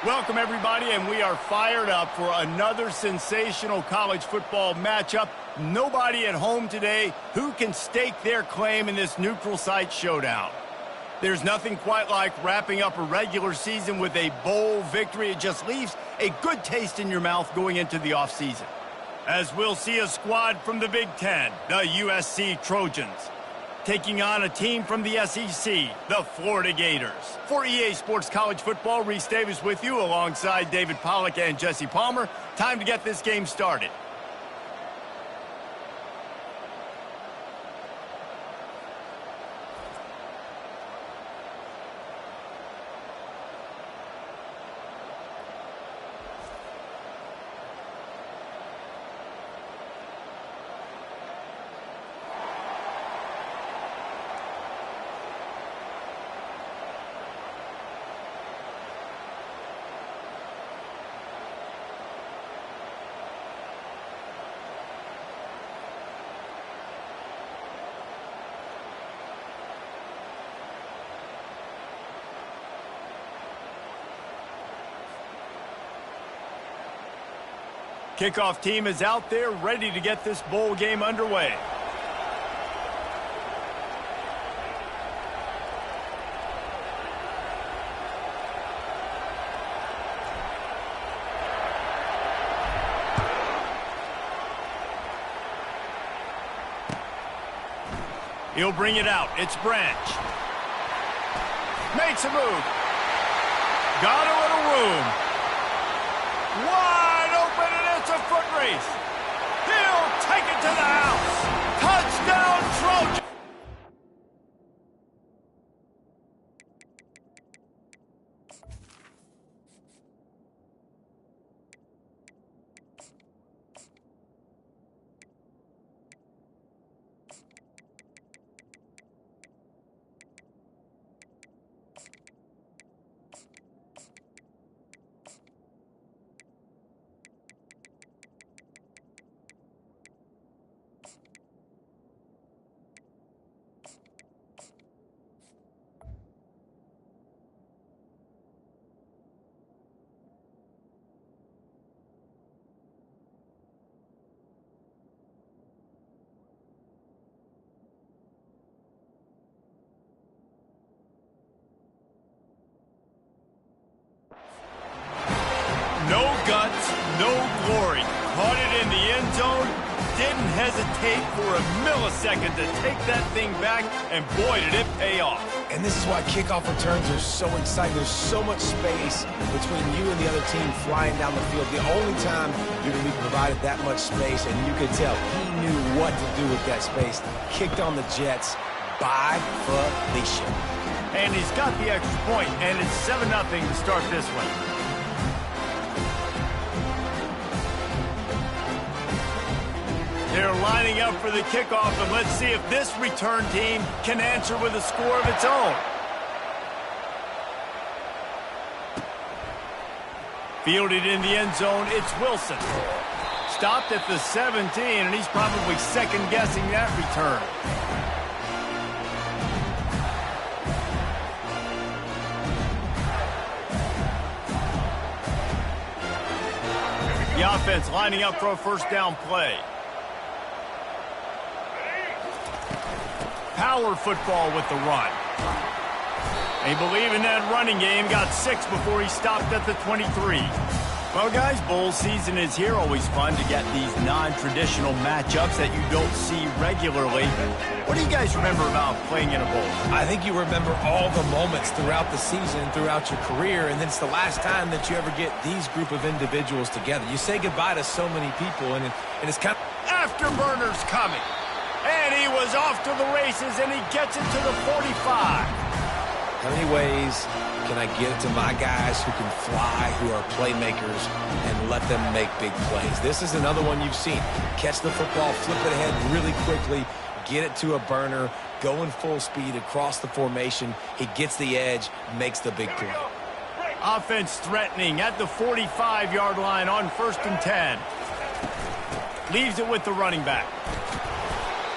Welcome, everybody, and we are fired up for another sensational college football matchup. Nobody at home today who can stake their claim in this neutral site showdown. There's nothing quite like wrapping up a regular season with a bowl victory. It just leaves a good taste in your mouth going into the offseason. As we'll see a squad from the Big Ten, the USC Trojans, taking on a team from the SEC, the Florida Gators. For EA Sports College Football, Reese Davis with you alongside David Pollack and Jesse Palmer. Time to get this game started. Kickoff team is out there ready to get this bowl game underway. He'll bring it out. It's Branch. Makes a move. Got a little room. Wide open, and it's a foot race. He'll take it to the house. Touchdown, Trojan. No guts, no glory. Caught it in the end zone. Didn't hesitate for a millisecond to take that thing back, and boy, did it pay off. And this is why kickoff returns are so exciting. There's so much space between you and the other team flying down the field. The only time you're going to be provided that much space, and you could tell he knew what to do with that space. Kicked on the Jets by Felicia. And he's got the extra point, and it's 7-0 to start this one. They're lining up for the kickoff, and let's see if this return team can answer with a score of its own. Fielded in the end zone, it's Wilson. Stopped at the 17, and he's probably second-guessing that return. The offense lining up for a first down play. Power football with the run. They believe in that running game. Got 6 before he stopped at the 23. Well, guys, bowl season is here. Always fun to get these non-traditional matchups that you don't see regularly. What do you guys remember about playing in a bowl? I think you remember all the moments throughout the season, throughout your career, and then it's the last time that you ever get these group of individuals together. You say goodbye to so many people, and it's kind of... Afterburners coming. And he was off to the races, and he gets it to the 45. How many ways can I get it to my guys who can fly, who are playmakers, and let them make big plays? This is another one you've seen. Catch the football, flip it ahead really quickly, get it to a burner, go in full speed across the formation. He gets the edge, makes the big play. Offense threatening at the 45-yard line on 1st and 10. Leaves it with the running back.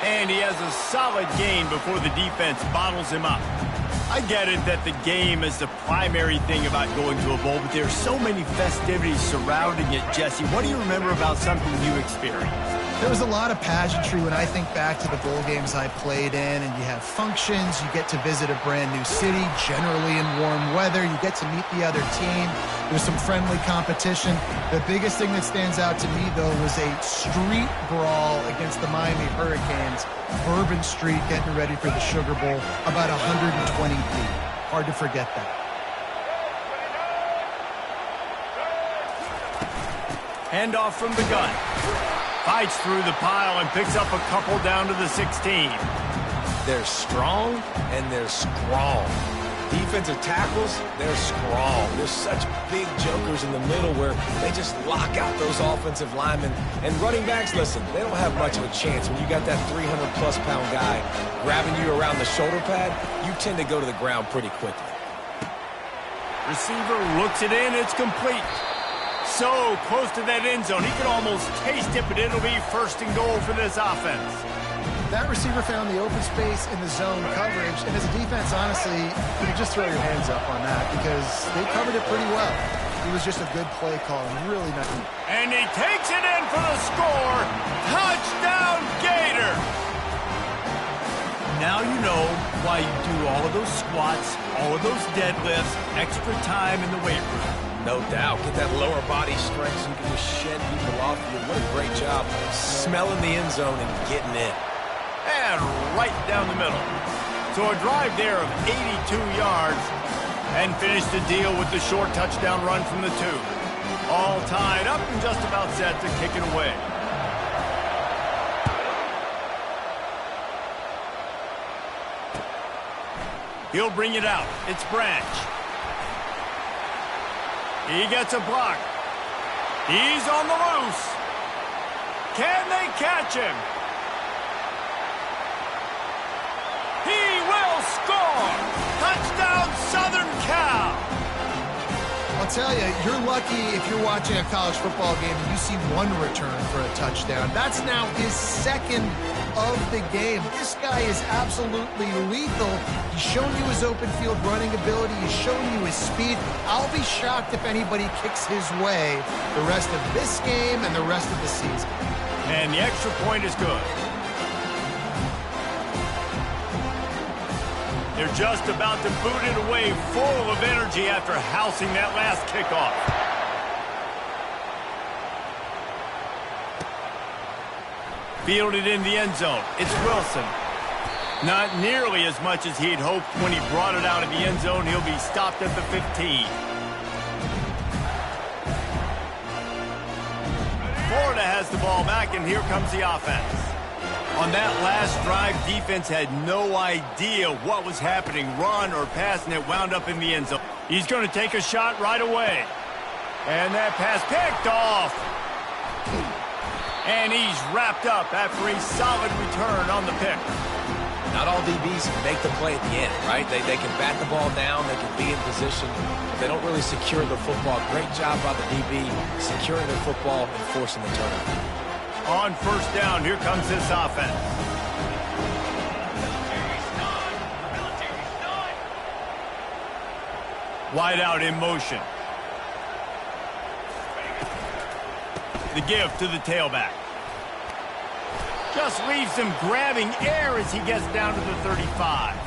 And he has a solid gain before the defense bottles him up. I get it that the game is the primary thing about going to a bowl, but there's so many festivities surrounding it, Jesse. What do you remember about something you experienced? There was a lot of pageantry when I think back to the bowl games I played in, and you have functions, you get to visit a brand new city, generally in warm weather, you get to meet the other team, there's some friendly competition. The biggest thing that stands out to me, though, was a street brawl against the Miami Hurricanes, Bourbon Street, getting ready for the Sugar Bowl, about 120 deep. Hard to forget that. Handoff from the gun. Fights through the pile and picks up a couple down to the 16. They're strong and they're strong. Defensive tackles, they're strong. There's such big jokers in the middle where they just lock out those offensive linemen. And running backs, listen, they don't have much of a chance. When you got that 300-plus pound guy grabbing you around the shoulder pad, you tend to go to the ground pretty quickly. Receiver looks it in. It's complete. So close to that end zone. He could almost taste it, but it'll be first and goal for this offense. That receiver found the open space in the zone coverage, and as a defense, honestly, you can just throw your hands up on that because they covered it pretty well. It was just a good play call and really not. And he takes it in for the score. Touchdown, Gator! Now you know why you do all of those squats, all of those deadlifts, extra time in the weight room. No doubt. Get that lower body strength so you can just shed people off you. What a great job smelling the end zone and getting in. And right down the middle. So a drive there of 82 yards and finish the deal with the short touchdown run from the 2. All tied up and just about set to kick it away. He'll bring it out. It's Branch. He gets a block. He's on the loose. Can they catch him? He will score! Touchdown, Southern Cal! I'll tell you, you're lucky if you're watching a college football game and you see one return for a touchdown. That's now his second of the game. This guy is absolutely lethal. He's shown you his open field running ability. He's shown you his speed. I'll be shocked if anybody kicks his way the rest of this game and the rest of the season. And the extra point is good. They're just about to boot it away, full of energy after housing that last kickoff. Fielded in the end zone. It's Wilson. Not nearly as much as he'd hoped when he brought it out of the end zone. He'll be stopped at the 15. Florida has the ball back, and here comes the offense. On that last drive, defense had no idea what was happening, run or pass, and it wound up in the end zone. He's going to take a shot right away. And that pass picked off. And he's wrapped up after a solid return on the pick. Not all DBs make the play at the end, right? They can bat the ball down, they can be in position, but they don't really secure the football. Great job by the DB securing the football and forcing the turnover. On first down, here comes this offense. Wide out in motion. The give to the tailback. Just leaves him grabbing air as he gets down to the 35.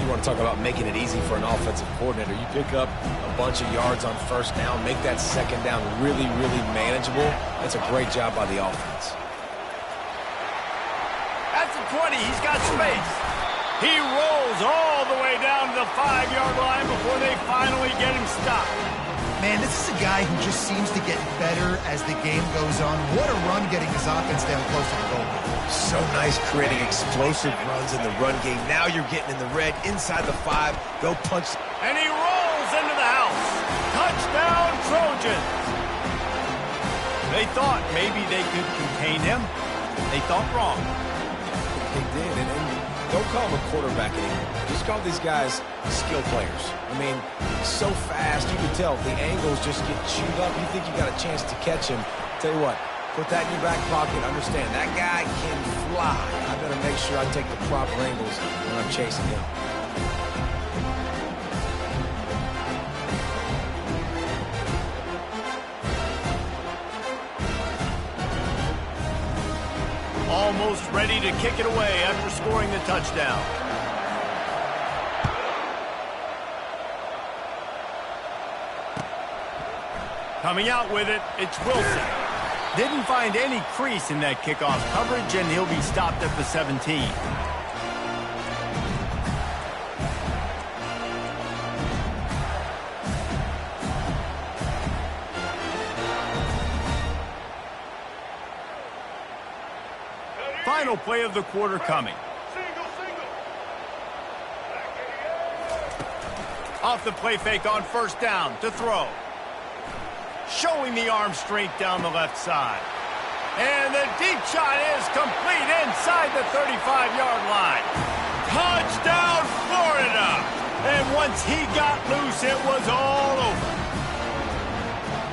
You want to talk about making it easy for an offensive coordinator. You pick up a bunch of yards on first down, make that second down really, really manageable. That's a great job by the offense. At the 20, he's got space. He rolls all the way down to the 5-yard line before they finally get him stopped. Man, this is a guy who just seems to get better as the game goes on. What a run getting his offense down close to the goal line. So nice creating explosive runs in the run game. Now you're getting in the red inside the 5. Go punch. And he rolls into the house. Touchdown, Trojans. They thought maybe they could contain him. They thought wrong. They did, and don't call them a quarterback anymore. Just call these guys skill players. I mean, so fast, you can tell the angles just get chewed up. You think you got a chance to catch him. Tell you what, put that in your back pocket. Understand, that guy can fly. I better make sure I take the proper angles when I'm chasing him. almost ready to kick it away after scoring the touchdown. Coming out with it, it's Wilson. Didn't find any crease in that kickoff coverage, and he'll be stopped at the 17. Final play of the quarter coming. Off the play fake on first down to throw. Showing the arm strength down the left side. And the deep shot is complete inside the 35-yard line. Touchdown, Florida! And once he got loose, it was all over.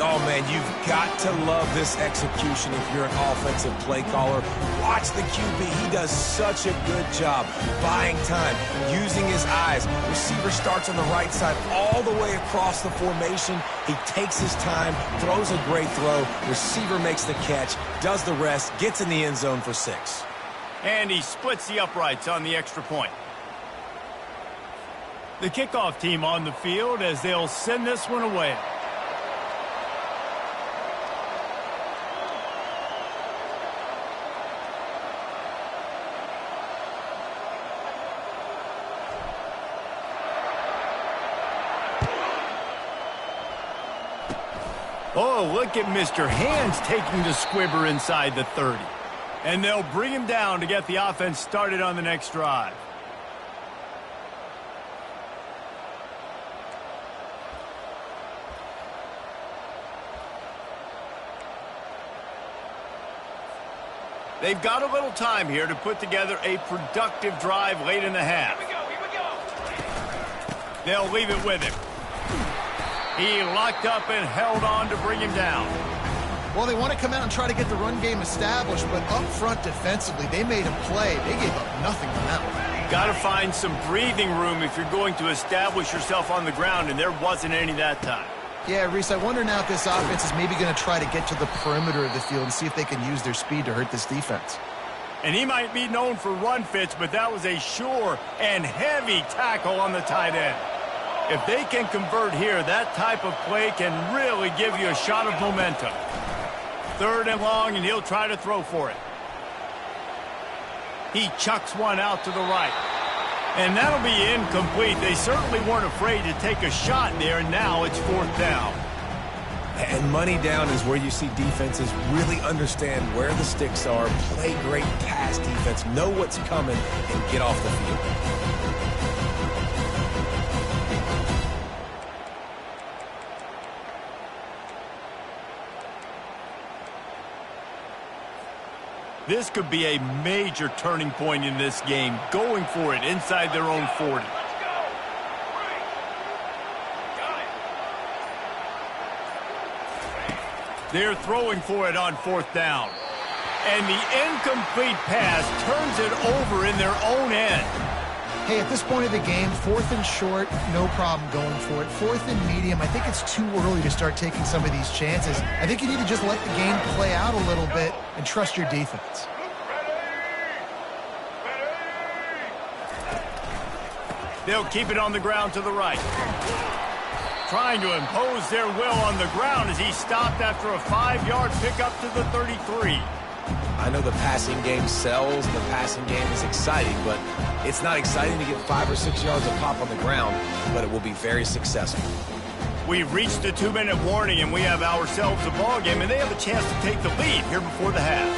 Oh, man, you've got to love this execution if you're an offensive play caller. Watch the QB. He does such a good job buying time, using his eyes. Receiver starts on the right side all the way across the formation. He takes his time, throws a great throw. Receiver makes the catch, does the rest, gets in the end zone for 6. And he splits the uprights on the extra point. The kickoff team on the field as they'll send this one away. Oh, look at Mr. Hands taking the squibber inside the 30. And they'll bring him down to get the offense started on the next drive. They've got a little time here to put together a productive drive late in the half. They'll leave it with him. He locked up and held on to bring him down. Well, they want to come out and try to get the run game established, but up front defensively, they made a play. They gave up nothing on that one. Got to find some breathing room if you're going to establish yourself on the ground, and there wasn't any that time. Yeah, Reese, I wonder now if this offense is maybe going to try to get to the perimeter of the field and see if they can use their speed to hurt this defense. And he might be known for run fits, but that was a sure and heavy tackle on the tight end. If they can convert here, that type of play can really give you a shot of momentum. 3rd and long, and he'll try to throw for it. He chucks one out to the right. And that'll be incomplete. They certainly weren't afraid to take a shot there, and now it's 4th down. And money down is where you see defenses really understand where the sticks are, play great pass defense, know what's coming, and get off the field. This could be a major turning point in this game, going for it inside their own 40. They're throwing for it on 4th down. And the incomplete pass turns it over in their own end. Hey, at this point of the game, 4th and short, no problem going for it. 4th and medium, I think it's too early to start taking some of these chances. I think you need to just let the game play out a little bit and trust your defense. They'll keep it on the ground to the right. Trying to impose their will on the ground as he stopped after a 5-yard pickup to the 33. I know the passing game sells, the passing game is exciting, but it's not exciting to get 5 or 6 yards of pop on the ground, but it will be very successful. We've reached the 2-minute warning, and we have ourselves a ball game, and they have a chance to take the lead here before the half.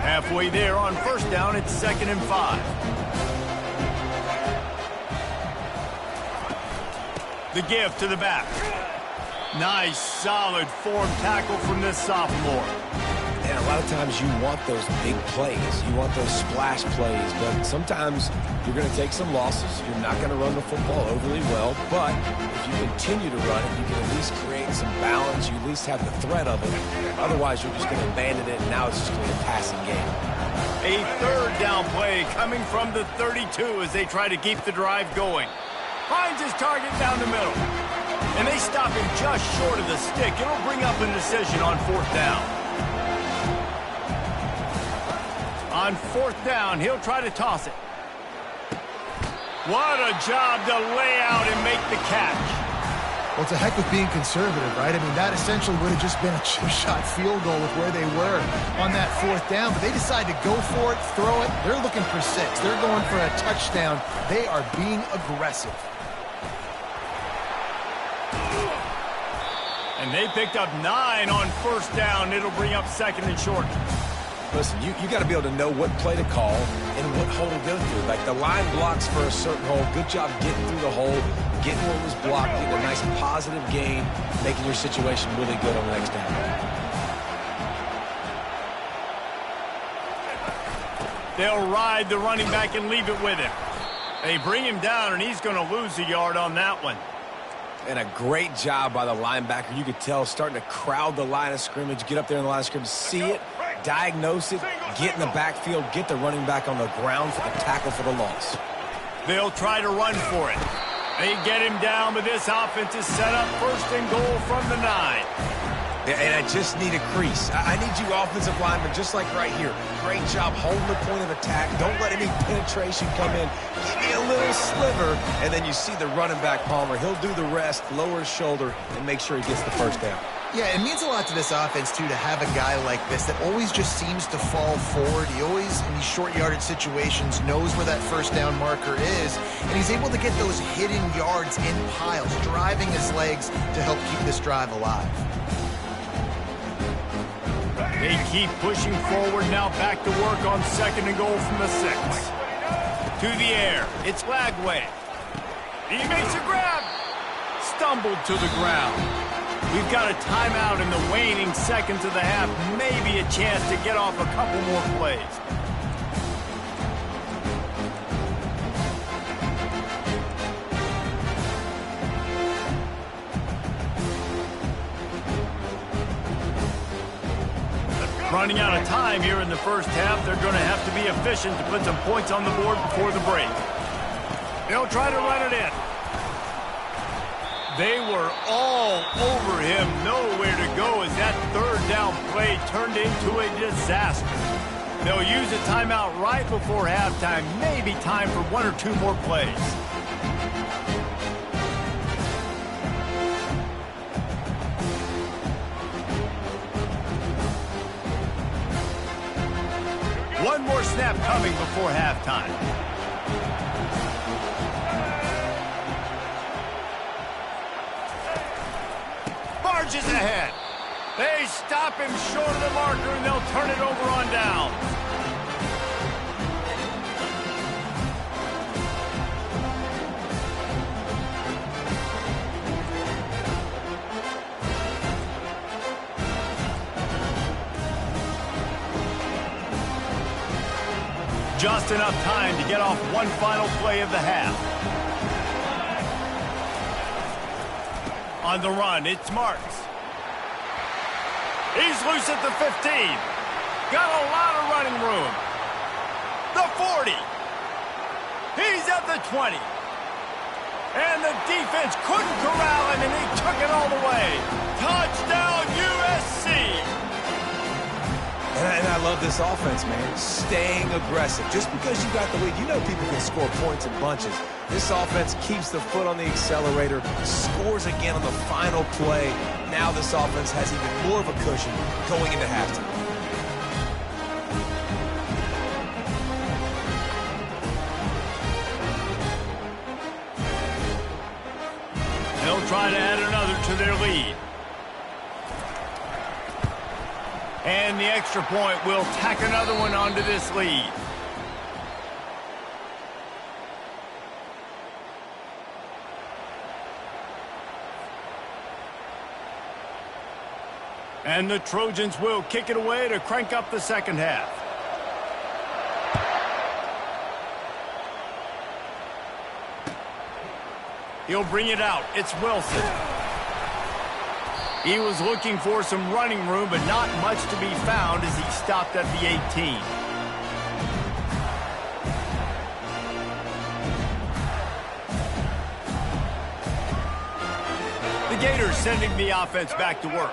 Halfway there on 1st down, it's 2nd and 5. The give to the back. Nice, solid form tackle from this sophomore. And a lot of times you want those big plays. You want those splash plays, but sometimes you're going to take some losses. You're not going to run the football overly well, but if you continue to run it, you can at least create some balance. You at least have the threat of it. Otherwise, you're just going to abandon it, and now it's just going to be a passing game. A 3rd down play coming from the 32 as they try to keep the drive going. Finds his target down the middle. And they stop him just short of the stick. It'll bring up a decision on 4th down. On 4th down, he'll try to toss it. What a job to lay out and make the catch. Well, it's a heck of being conservative, right? I mean, that essentially would have just been a chip shot field goal with where they were on that 4th down. But they decide to go for it, throw it. They're looking for 6. They're going for a touchdown. They are being aggressive. And they picked up 9 on 1st down. It'll bring up 2nd and short. Listen, you got to be able to know what play to call and what hole to go through. Like the line blocks for a certain hole. Good job getting through the hole, getting what was blocked, getting a nice positive gain, making your situation really good on the next down. They'll ride the running back and leave it with him. They bring him down, and he's going to lose a yard on that one. And a great job by the linebacker. You could tell starting to crowd the line of scrimmage, get up there in the line of scrimmage, see it, diagnose it, get in the backfield, get the running back on the ground for the tackle for the loss. They'll try to run for it. They get him down, but this offense is set up 1st and goal from the 9. And I just need a crease. I need you offensive linemen, just like right here. Great job holding the point of attack. Don't let any penetration come in. Give me a little sliver, and then you see the running back, Palmer. He'll do the rest, lower his shoulder, and make sure he gets the 1st down. Yeah, it means a lot to this offense, too, to have a guy like this that always just seems to fall forward. He always, in these short yardage situations, knows where that 1st down marker is, and he's able to get those hidden yards in piles, driving his legs to help keep this drive alive. They keep pushing forward now, back to work on 2nd and goal from the 6. To the air, it's Lagway. He makes a grab. Stumbled to the ground. We've got a timeout in the waning seconds of the half. Maybe a chance to get off a couple more plays. Running out of time here in the 1st half. They're going to have to be efficient to put some points on the board before the break. They'll try to run it in. They were all over him, nowhere to go as that 3rd down play turned into a disaster. They'll use a timeout right before halftime, maybe time for 1 or 2 more plays. One more snap coming before halftime. Barges ahead. They stop him short of the marker, and they'll turn it over on down. Just enough time to get off one final play of the half. On the run, it's Marks. He's loose at the 15. Got a lot of running room. The 40. He's at the 20. And the defense couldn't corral him, and he took it all the way. Touchdown, USC. And I love this offense, man. Staying aggressive. Just because you got the lead, you know people can score points in bunches. This offense keeps the foot on the accelerator, scores again on the final play. Now this offense has even more of a cushion going into halftime. They'll try to add another to their lead. And the extra point will tack another one onto this lead. And the Trojans will kick it away to crank up the second half. He'll bring it out. It's Wilson. He was looking for some running room, but not much to be found as he stopped at the 18. Gators sending the offense back to work.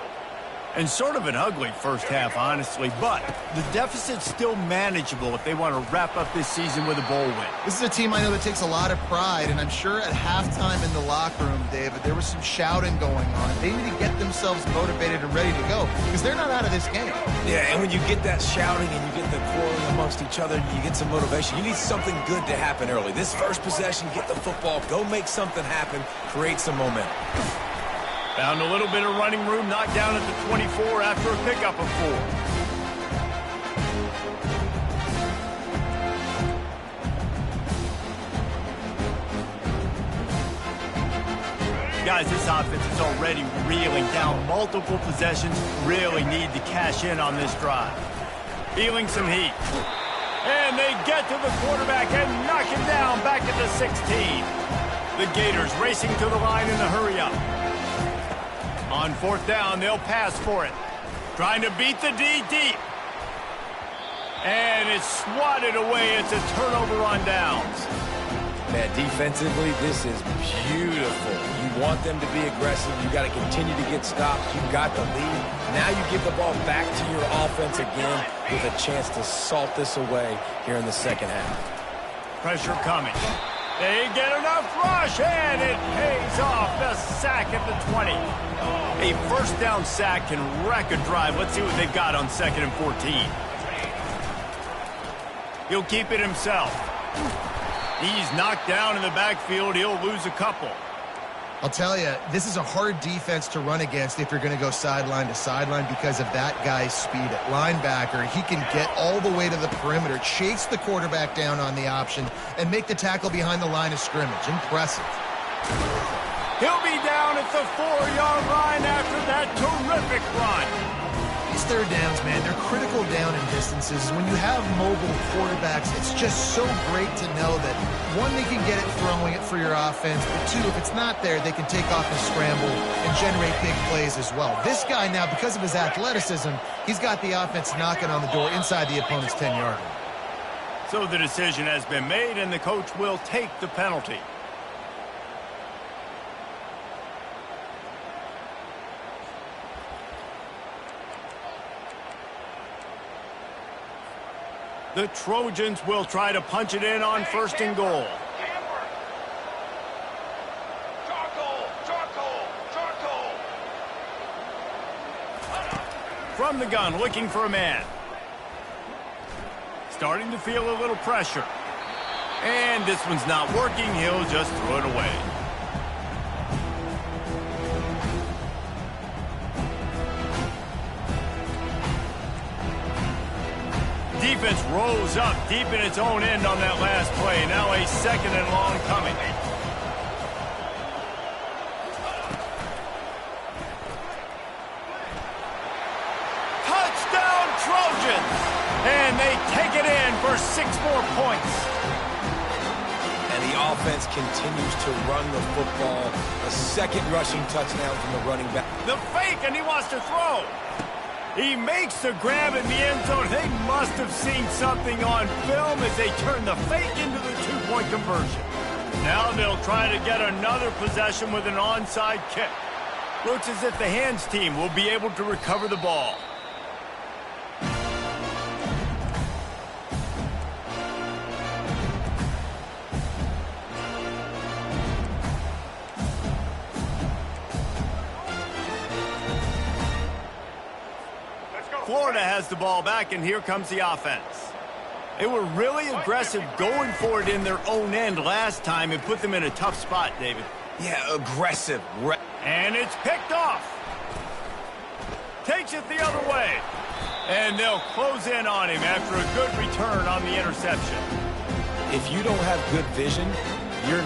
And sort of an ugly first half, honestly, but the deficit's still manageable if they want to wrap up this season with a bowl win. This is a team I know that takes a lot of pride, and I'm sure at halftime in the locker room, David, there was some shouting going on. They need to get themselves motivated and ready to go because they're not out of this game. Yeah, and when you get that shouting and you get the quarreling amongst each other, you get some motivation. You need something good to happen early. This first possession, get the football, go make something happen, create some momentum. Found a little bit of running room, knocked down at the 24 after a pickup of 4. Guys, this offense is already reeling down multiple possessions. Really need to cash in on this drive. Feeling some heat. And they get to the quarterback and knock him down back at the 16. The Gators racing to the line in the hurry-up. On 4th down, they'll pass for it. Trying to beat the D deep. And it's swatted away. It's a turnover on downs. Man, defensively, this is beautiful. You want them to be aggressive. You got to continue to get stops. You got the lead. Now you give the ball back to your offense again with a chance to salt this away here in the second half. Pressure coming. They get enough rush, and it pays off. The sack at the 20. A first down sack can wreck a drive. Let's see what they've got on 2nd and 14. He'll keep it himself. He's knocked down in the backfield. He'll lose a couple. I'll tell you, this is a hard defense to run against if you're going to go sideline to sideline because of that guy's speed at linebacker. He can get all the way to the perimeter, chase the quarterback down on the option, and make the tackle behind the line of scrimmage. Impressive. He'll be down at the 4-yard line after that terrific run. These third downs, man, they're critical down in distances. When you have mobile quarterbacks, it's just so great to know that, one, they can get it throwing it for your offense, but two, if it's not there, they can take off and scramble and generate big plays as well. This guy now, because of his athleticism, he's got the offense knocking on the door inside the opponent's 10-yard line. So the decision has been made, and the coach will take the penalty. The Trojans will try to punch it in on 1st and goal. From the gun, looking for a man. Starting to feel a little pressure. And this one's not working. He'll just throw it away. Defense rolls up deep in its own end on that last play. Now a 2nd and long coming. Touchdown Trojans! And they take it in for 6 more points. And the offense continues to run the football. A 2nd rushing touchdown from the running back. The fake, and he wants to throw. He makes the grab in the end zone. They must have seen something on film as they turn the fake into the 2-point conversion. Now they'll try to get another possession with an onside kick. Looks as if the hands team will be able to recover the ball. Florida has the ball back, and here comes the offense. They were really aggressive going for it in their own end last time and put them in a tough spot, David. Yeah, aggressive. And it's picked off. Takes it the other way. And they'll close in on him after a good return on the interception. If you don't have good vision, you're not